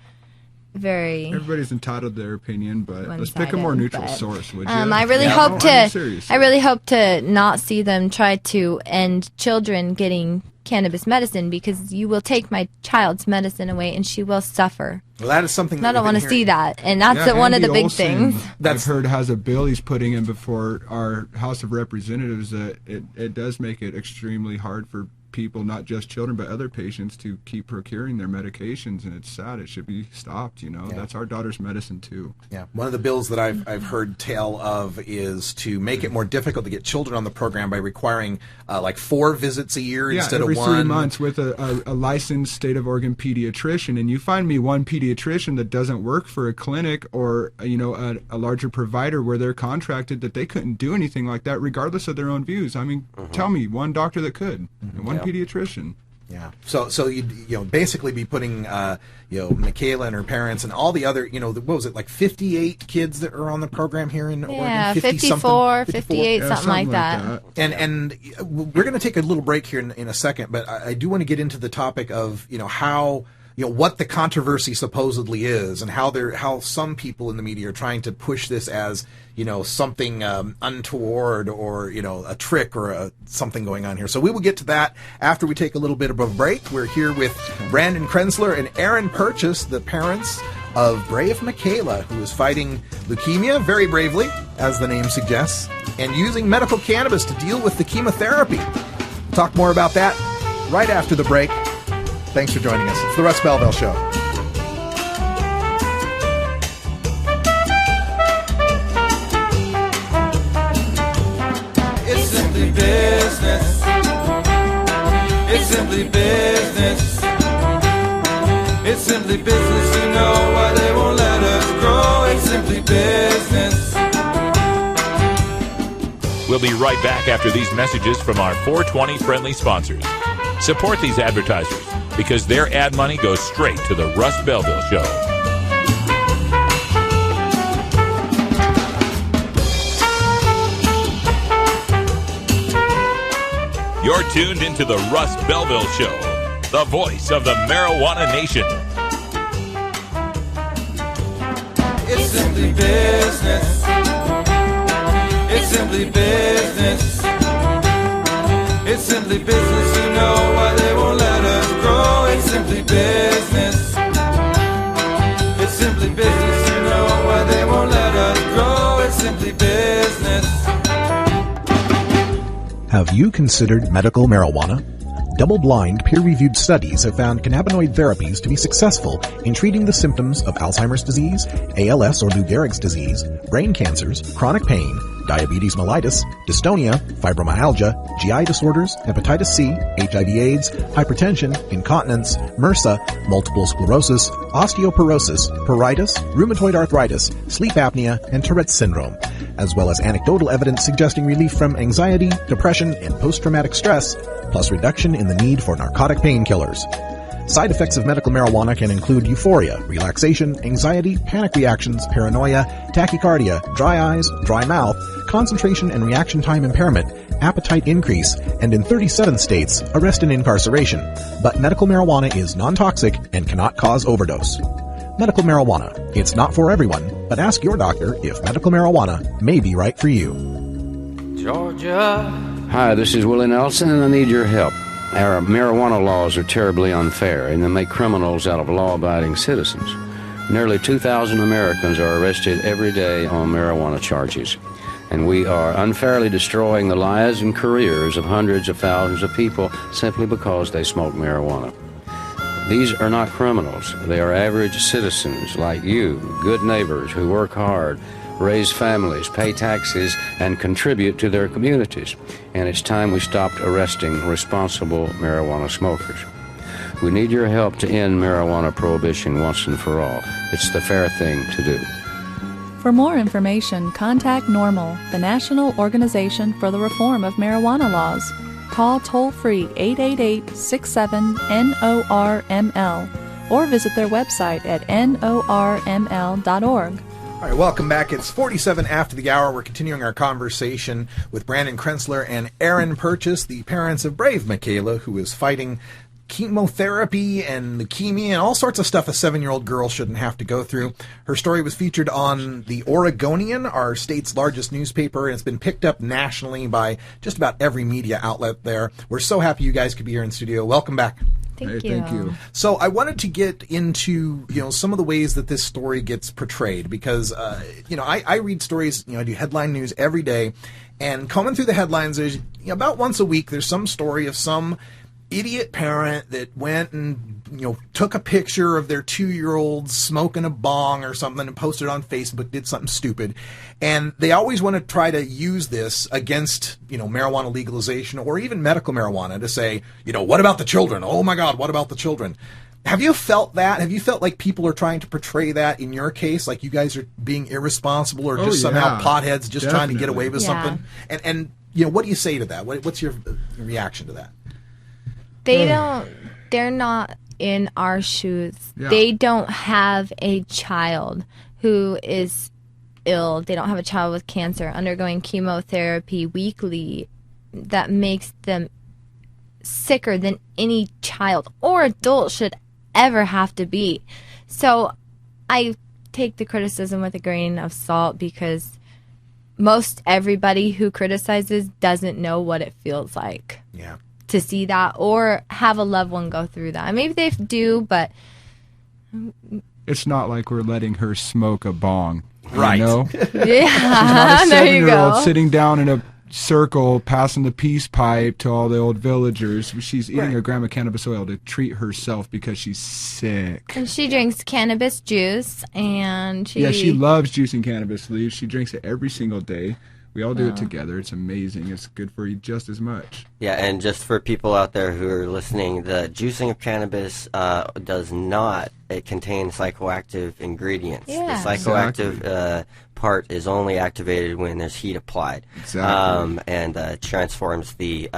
Speaker 19: very.
Speaker 18: Everybody's entitled to their opinion, but let's pick a more neutral source, would you?
Speaker 19: I really hope I really hope to not see them try to end children getting cannabis medicine, because you will take my child's medicine away and she will suffer.
Speaker 7: Well, that is something
Speaker 19: And I don't want to see that, and that's
Speaker 18: Yeah,
Speaker 19: one of the
Speaker 18: Andy
Speaker 19: big
Speaker 18: Olson,
Speaker 19: things.
Speaker 18: I've heard has a bill he's putting in before our House of Representatives that it does make it extremely hard for people, not just children, but other patients, to keep procuring their medications, and it's sad. It should be stopped, That's our daughter's medicine, too.
Speaker 7: Yeah, one of the bills that I've heard tale of is to make it more difficult to get children on the program by requiring 4 visits a year instead of 1.
Speaker 18: Every 3 months with a licensed state of Oregon pediatrician. And you find me one pediatrician that doesn't work for a clinic or a larger provider where they're contracted, that they couldn't do anything like that regardless of their own views. I mean, tell me one doctor that could, and one pediatrician.
Speaker 7: Yeah. So you'd basically be putting Mykayla and her parents and all the other, what was it, 58 kids that are on the program here in
Speaker 19: Yeah,
Speaker 7: Oregon?
Speaker 19: 54, 58, something like that.
Speaker 7: And we're going to take a little break here in a second, but I do want to get into the topic of how what the controversy supposedly is, and how some people in the media are trying to push this as something untoward, or a trick, or something going on here. So we will get to that after we take a little bit of a break. We're here with Brandon Krenzler and Erin Purchase, the parents of brave Mykayla, who is fighting leukemia very bravely, as the name suggests, and using medical cannabis to deal with the chemotherapy. We'll talk more about that right after the break. Thanks for joining us. It's the Russ Belville Show.
Speaker 20: It's simply business. It's simply business. It's simply business, why they won't let us grow. It's simply business.
Speaker 1: We'll be right back after these messages from our 420 friendly sponsors. Support these advertisers. because their ad money goes straight to the Russ Belville Show. You're tuned into the Russ Belville Show, the voice of the marijuana nation.
Speaker 20: It's simply business. It's simply business. It's simply business, you know why they won't let us grow. It's simply business. It's simply business, you know why they won't let us grow. It's simply business.
Speaker 21: Have you considered medical marijuana? Double-blind, peer-reviewed studies have found cannabinoid therapies to be successful in treating the symptoms of Alzheimer's disease, ALS or Lou Gehrig's disease, brain cancers, chronic pain, diabetes mellitus, dystonia, fibromyalgia, GI disorders, hepatitis C, HIV/AIDS, hypertension, incontinence, MRSA, multiple sclerosis, osteoporosis, pruritus, rheumatoid arthritis, sleep apnea, and Tourette's syndrome, as well as anecdotal evidence suggesting relief from anxiety, depression, and post-traumatic stress, plus reduction in the need for narcotic painkillers. Side effects of medical marijuana can include euphoria, relaxation, anxiety, panic reactions, paranoia, tachycardia, dry eyes, dry mouth, concentration and reaction time impairment, appetite increase, and in 37 states, arrest and incarceration. But medical marijuana is non-toxic and cannot cause overdose. Medical marijuana. It's not for everyone, but ask your doctor if medical marijuana may be right for you.
Speaker 16: Georgia. Hi, this is Willie Nelson, and I need your help. Our marijuana laws are terribly unfair, and they make criminals out of law-abiding citizens. Nearly 2,000 Americans are arrested every day on marijuana charges, and we are unfairly destroying the lives and careers of hundreds of thousands of people simply because they smoke marijuana. These are not criminals. They are average citizens like you, good neighbors who work hard, raise families, pay taxes, and contribute to their communities. And it's time we stopped arresting responsible marijuana smokers. We need your help to end marijuana prohibition once and for all. It's the fair thing to do.
Speaker 22: For more information, contact NORML, the National Organization for the Reform of Marijuana Laws. Call toll-free 888-67-NORML or visit their website at norml.org.
Speaker 7: All right, welcome back. It's 47 after the hour. We're continuing our conversation with Brandon Krenzler and Erin Purchase, the parents of brave Mykayla, who is fighting chemotherapy and leukemia and all sorts of stuff a 7-year-old girl shouldn't have to go through. Her story was featured on The Oregonian, our state's largest newspaper, and it's been picked up nationally by just about every media outlet there. We're so happy you guys could be here in studio. Welcome back.
Speaker 22: Thank you.
Speaker 7: So I wanted to get into, some of the ways that this story gets portrayed because, I read stories, I do headline news every day, and combing through the headlines, there's about once a week, there's some story of some idiot parent that went and, took a picture of their 2-year-old smoking a bong or something and posted it on Facebook, did something stupid. And they always want to try to use this against, marijuana legalization or even medical marijuana to say, what about the children? Oh my God, what about the children? Have you felt that? Have you felt like people are trying to portray that in your case? Like you guys are being irresponsible or just somehow potheads just trying to get away with something? And what do you say to that? What's your reaction to that?
Speaker 19: They're not in our shoes. Yeah. They don't have a child who is ill. They don't have a child with cancer undergoing chemotherapy weekly that makes them sicker than any child or adult should ever have to be. So I take the criticism with a grain of salt because most everybody who criticizes doesn't know what it feels like.
Speaker 7: Yeah.
Speaker 19: To see that or have a loved one go through that. Maybe they do, but
Speaker 18: it's not like we're letting her smoke a bong.
Speaker 7: Right.
Speaker 19: Yeah.
Speaker 18: She's not a
Speaker 19: There you
Speaker 18: 7-year-old
Speaker 19: go.
Speaker 18: sitting down in a circle passing the peace pipe to all the old villagers. She's eating a gram of cannabis oil to treat herself because she's sick.
Speaker 19: And she drinks cannabis juice and
Speaker 18: she loves juicing cannabis leaves. She drinks it every single day. We all do it together. It's amazing. It's good for you just as much.
Speaker 10: Yeah, and just for people out there who are listening, the juicing of cannabis does not contain psychoactive ingredients.
Speaker 19: Yeah.
Speaker 10: The psychoactive part is only activated when there's heat applied.
Speaker 18: Exactly.
Speaker 10: And transforms the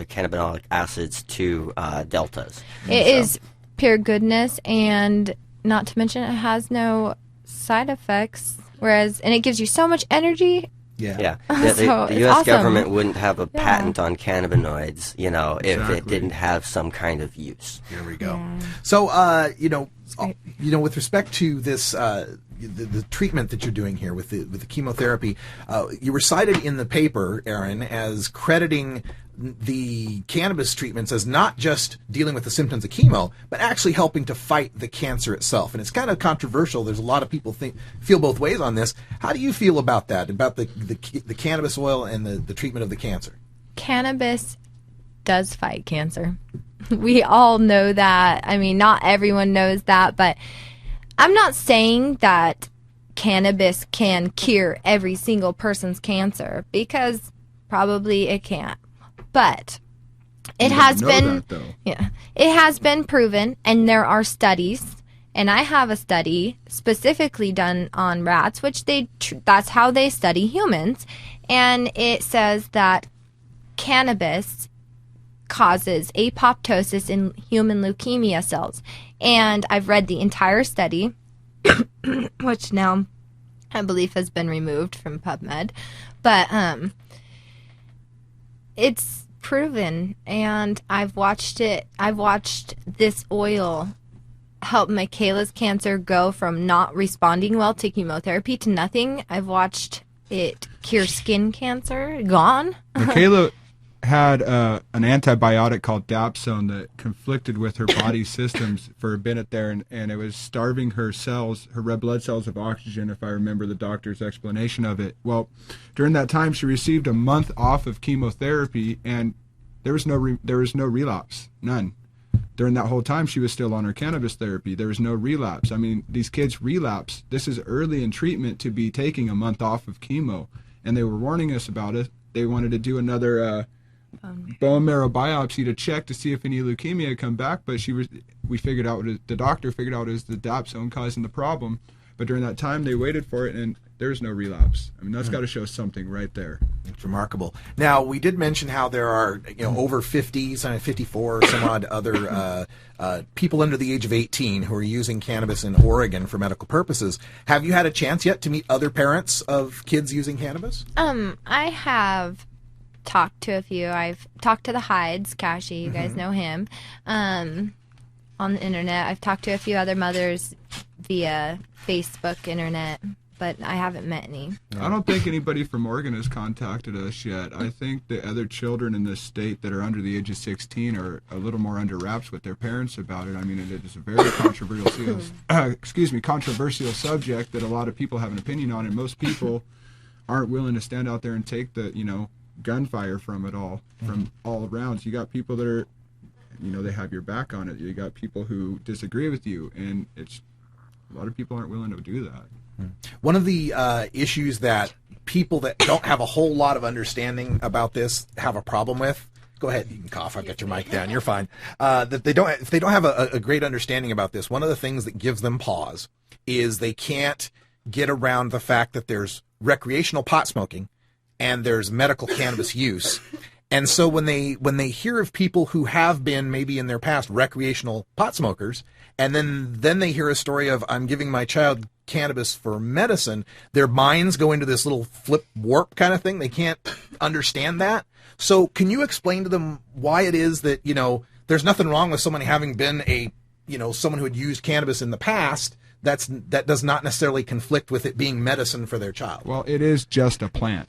Speaker 10: cannabinolic acids to deltas.
Speaker 19: It is pure goodness, and not to mention it has no side effects, and it gives you so much energy.
Speaker 10: Yeah.
Speaker 19: So
Speaker 10: the
Speaker 19: it's
Speaker 10: U.S.
Speaker 19: awesome.
Speaker 10: government wouldn't have a patent on cannabinoids, if it didn't have some kind of use.
Speaker 7: Here we go. So, with respect to this, the treatment that you're doing here with the chemotherapy, you were cited in the paper, Erin, as crediting the cannabis treatments as not just dealing with the symptoms of chemo, but actually helping to fight the cancer itself. And it's kind of controversial. There's a lot of people feel both ways on this. How do you feel about that, about the cannabis oil and the treatment of the cancer?
Speaker 19: Cannabis does fight cancer. We all know that. I mean, not everyone knows that, but I'm not saying that cannabis can cure every single person's cancer, because probably it can't. But it has been it has been proven, and there are studies, and I have a study specifically done on rats, which that's how they study humans, and it says that cannabis causes apoptosis in human leukemia cells. And I've read the entire study, which now I believe has been removed from PubMed, but it's proven, and I've watched this oil help Mykayla's cancer go from not responding well to chemotherapy to nothing. I've watched it cure skin cancer, gone.
Speaker 18: Mykayla had an antibiotic called Dapsone that conflicted with her body's systems for a minute there, and it was starving her red blood cells of oxygen, if I remember the doctor's explanation of it. Well, during that time, she received a month off of chemotherapy, and there was no relapse, none. During that whole time, she was still on her cannabis therapy. There was no relapse. I mean, these kids relapse. This is early in treatment to be taking a month off of chemo, and they were warning us about it. They wanted to do another bone marrow biopsy to check to see if any leukemia had come back, but the doctor figured out it was the Dapsone causing the problem. But during that time, they waited for it, and there's no relapse. I mean, that's got to show something right there.
Speaker 7: It's remarkable. Now, we did mention how there are, over 50, 54, or some odd other people under the age of 18 who are using cannabis in Oregon for medical purposes. Have you had a chance yet to meet other parents of kids using cannabis?
Speaker 19: I have talked to a few. I've talked to the Hides, Kashi, you guys know him, on the internet. I've talked to a few other mothers via Facebook, internet, but I haven't met any.
Speaker 18: I don't think anybody from Oregon has contacted us yet. I think the other children in this state that are under the age of 16 are a little more under wraps with their parents about it. I mean, it is a very controversial subject that a lot of people have an opinion on, and most people aren't willing to stand out there and take the, gunfire from it all, from all around. So you got people that are, they have your back on it. You got people who disagree with you, and a lot of people aren't willing to do that.
Speaker 7: One of the issues that people that don't have a whole lot of understanding about this have a problem with. Go ahead, you can cough. I've got your mic down. You're fine. If they don't have a great understanding about this, one of the things that gives them pause is they can't get around the fact that there's recreational pot smoking and there's medical cannabis use. And so when they hear of people who have been maybe in their past recreational pot smokers, and then they hear a story of, I'm giving my child cannabis for medicine, their minds go into this little flip warp kind of thing. They can't understand that. So can you explain to them why it is that, there's nothing wrong with someone having been someone who had used cannabis in the past, that does not necessarily conflict with it being medicine for their child?
Speaker 18: Well, it is just a plant.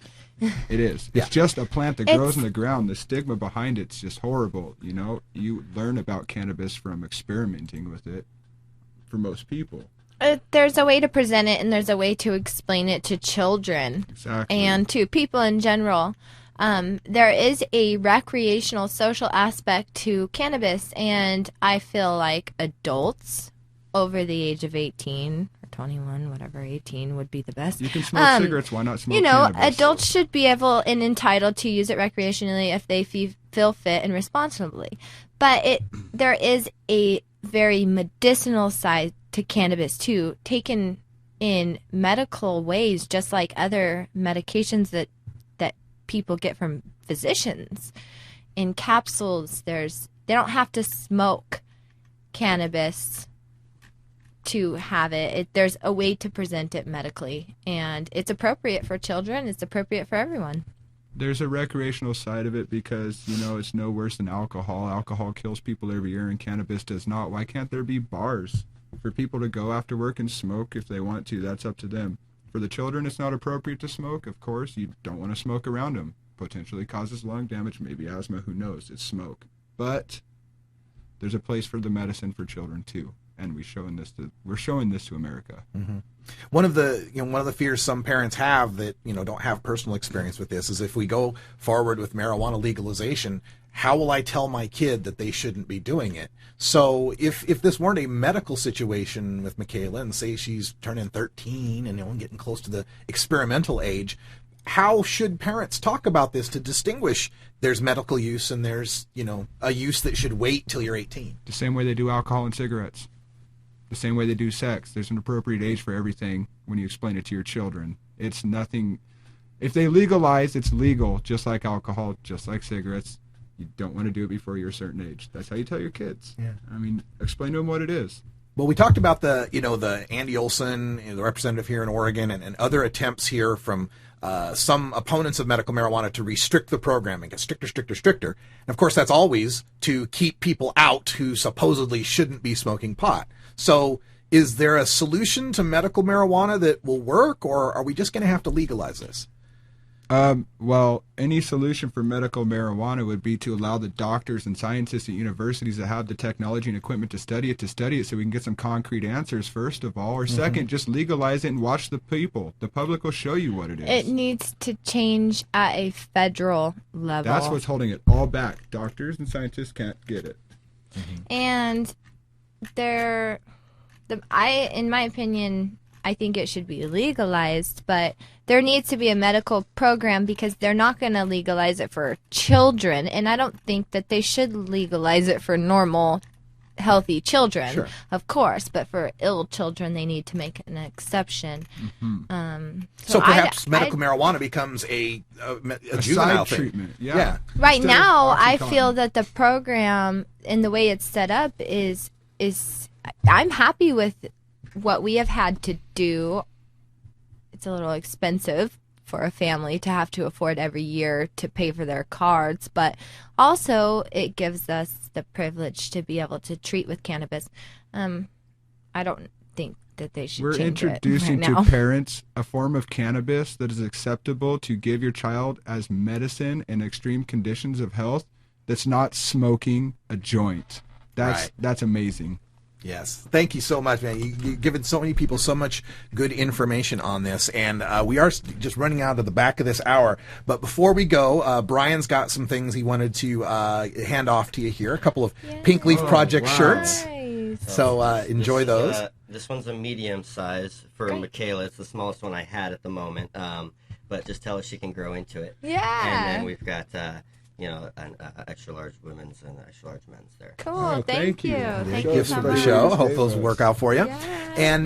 Speaker 18: It is. It's just a plant that grows in the ground. The stigma behind it's just horrible. You learn about cannabis from experimenting with it for most people.
Speaker 19: There's a way to present it, and there's a way to explain it to children and to people in general. There is a recreational social aspect to cannabis, and I feel like adults over the age of 18 or 21, whatever, 18 would be the best.
Speaker 18: You can smoke cigarettes, why not smoke cannabis?
Speaker 19: Adults should be able and entitled to use it recreationally if they feel fit and responsibly. But there is a very medicinal side to cannabis too, taken in medical ways, just like other medications that people get from physicians. in capsules. They don't have to smoke cannabis to have it. There's a way to present it medically, and it's appropriate for children. It's appropriate for everyone.
Speaker 18: There's a recreational side of it because, it's no worse than alcohol. Alcohol kills people every year and cannabis does not. Why can't there be bars for people to go after work and smoke if they want to? That's up to them. For the children, it's not appropriate to smoke. Of course, you don't want to smoke around them. Potentially causes lung damage, maybe asthma, who knows? It's smoke. But there's a place for the medicine for children too. And we're showing this to America.
Speaker 7: Mm-hmm. One of the fears some parents have that don't have personal experience with this is if we go forward with marijuana legalization, how will I tell my kid that they shouldn't be doing it? So if this weren't a medical situation with Mykayla, and say she's turning 13 and getting close to the experimental age, how should parents talk about this to distinguish there's medical use and there's a use that should wait till you're 18?
Speaker 18: The same way they do alcohol and cigarettes. The same way they do sex. There's an appropriate age for everything when you explain it to your children. It's nothing. If they legalize, it's legal, just like alcohol, just like cigarettes. You don't want to do it before you're a certain age. That's how you tell your kids.
Speaker 7: Yeah.
Speaker 18: I mean, explain to them what it is.
Speaker 7: Well, we talked about the Andy Olson, the representative here in Oregon, and other attempts here from some opponents of medical marijuana to restrict the program and get stricter. And of course, that's always to keep people out who supposedly shouldn't be smoking pot. So is there a solution to medical marijuana that will work, or are we just going to have to legalize this?
Speaker 18: Well, any solution for medical marijuana would be to allow the doctors and scientists at universities that have the technology and equipment to study it so we can get some concrete answers, first of all. Or second, just legalize it and watch the people. The public will show you what it is.
Speaker 19: It needs to change at a federal level.
Speaker 18: That's what's holding it all back. Doctors and scientists can't get it.
Speaker 19: And in my opinion, I think it should be legalized, but there needs to be a medical program because they're not going to legalize it for children, and I don't think that they should legalize it for normal, healthy children,
Speaker 7: Sure.
Speaker 19: Of course, but for ill children, they need to make an exception.
Speaker 7: So perhaps medical marijuana becomes a juvenile
Speaker 18: side
Speaker 7: thing.
Speaker 18: treatment. Yeah.
Speaker 19: Right
Speaker 18: Instead
Speaker 19: now,
Speaker 18: of
Speaker 19: I
Speaker 18: Oxycontin.
Speaker 19: feel that the program and the way it's set up is I'm happy with what we have had to do. It's a little expensive for a family to have to afford every year to pay for their cards, but also it gives us the privilege to be able to treat with cannabis. I don't think that they should
Speaker 18: We're
Speaker 19: change
Speaker 18: introducing
Speaker 19: it
Speaker 18: to
Speaker 19: right now.
Speaker 18: parents a form of cannabis that is acceptable to give your child as medicine in extreme conditions of health that's not smoking a joint. That's amazing.
Speaker 7: Yes. Thank you so much, man. You've given so many people so much good information on this, and we are just running out of the back of this hour. But before we go, Brian's got some things he wanted to hand off to you here, a couple of Pink Leaf Project shirts. So enjoy those.
Speaker 10: This one's a medium size for Mykayla. It's the smallest one I had at the moment, but just tell her she can grow into it.
Speaker 19: Yeah.
Speaker 10: And then we've got... an extra large women's and extra large men's there.
Speaker 19: Cool. Thank you. Thank you
Speaker 7: Gifts
Speaker 19: so
Speaker 7: for the
Speaker 19: much.
Speaker 7: show. Hope those work out for you. And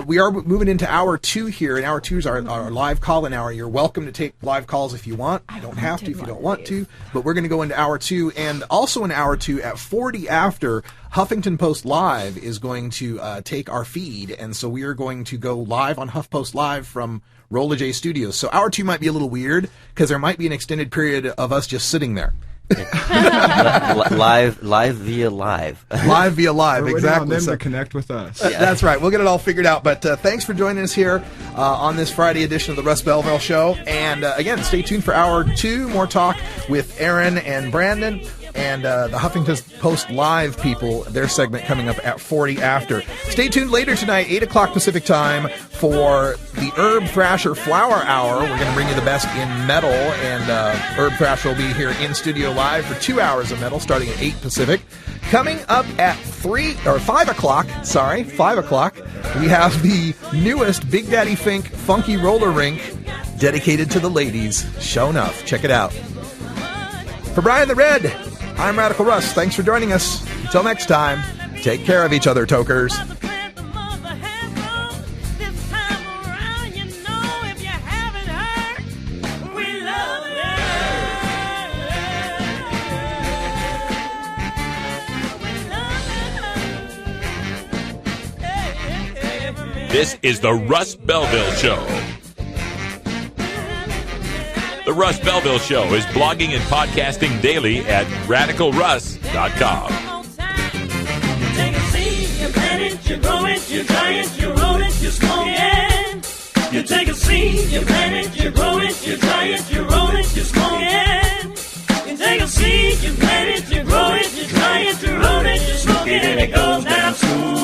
Speaker 7: we are moving into hour 2 here, and hour 2 is our live call-in hour. You're welcome to take live calls if you want. You don't have to if you don't want to. But we're going to go into hour 2, and also in hour 2 at 40 after, Huffington Post Live is going to take our feed, and so we are going to go live on HuffPost Live from Rolla J Studios. So hour 2 might be a little weird because there might be an extended period of us just sitting there.
Speaker 10: live via live.
Speaker 7: Live via live,
Speaker 18: We're waiting
Speaker 7: exactly.
Speaker 18: on them to connect with us.
Speaker 7: That's right. We'll get it all figured out. But thanks for joining us here on this Friday edition of the Russ Belville Show. And again, stay tuned for hour 2. More talk with Erin and Brandon. And the Huffington Post Live people, their segment coming up at 40 after. Stay tuned later tonight, 8 o'clock Pacific time, for the Herb Thrasher Flower Hour. We're going to bring you the best in metal, and Herb Thrasher will be here in studio live for 2 hours of metal, starting at 8 Pacific. Coming up at 5 o'clock, we have the newest Big Daddy Fink Funky Roller Rink dedicated to the ladies. Show enough. Check it out. For Brian the Red, I'm Radical Russ. Thanks for joining us. Until next time, take care of each other, tokers.
Speaker 1: This is the Russ Belville Show. The Russ Belville Show is blogging and podcasting daily at RadicalRuss.com.
Speaker 2: You take a seed, you plant it, you grow it, you dry it, you roll it, you smoke it. You take a seed, you plant it, you grow it, you dry it, you roll it, you smoke it. You take a seed, you plant it, you grow it, you dry it, you roll it, you smoke it, and it goes down smooth.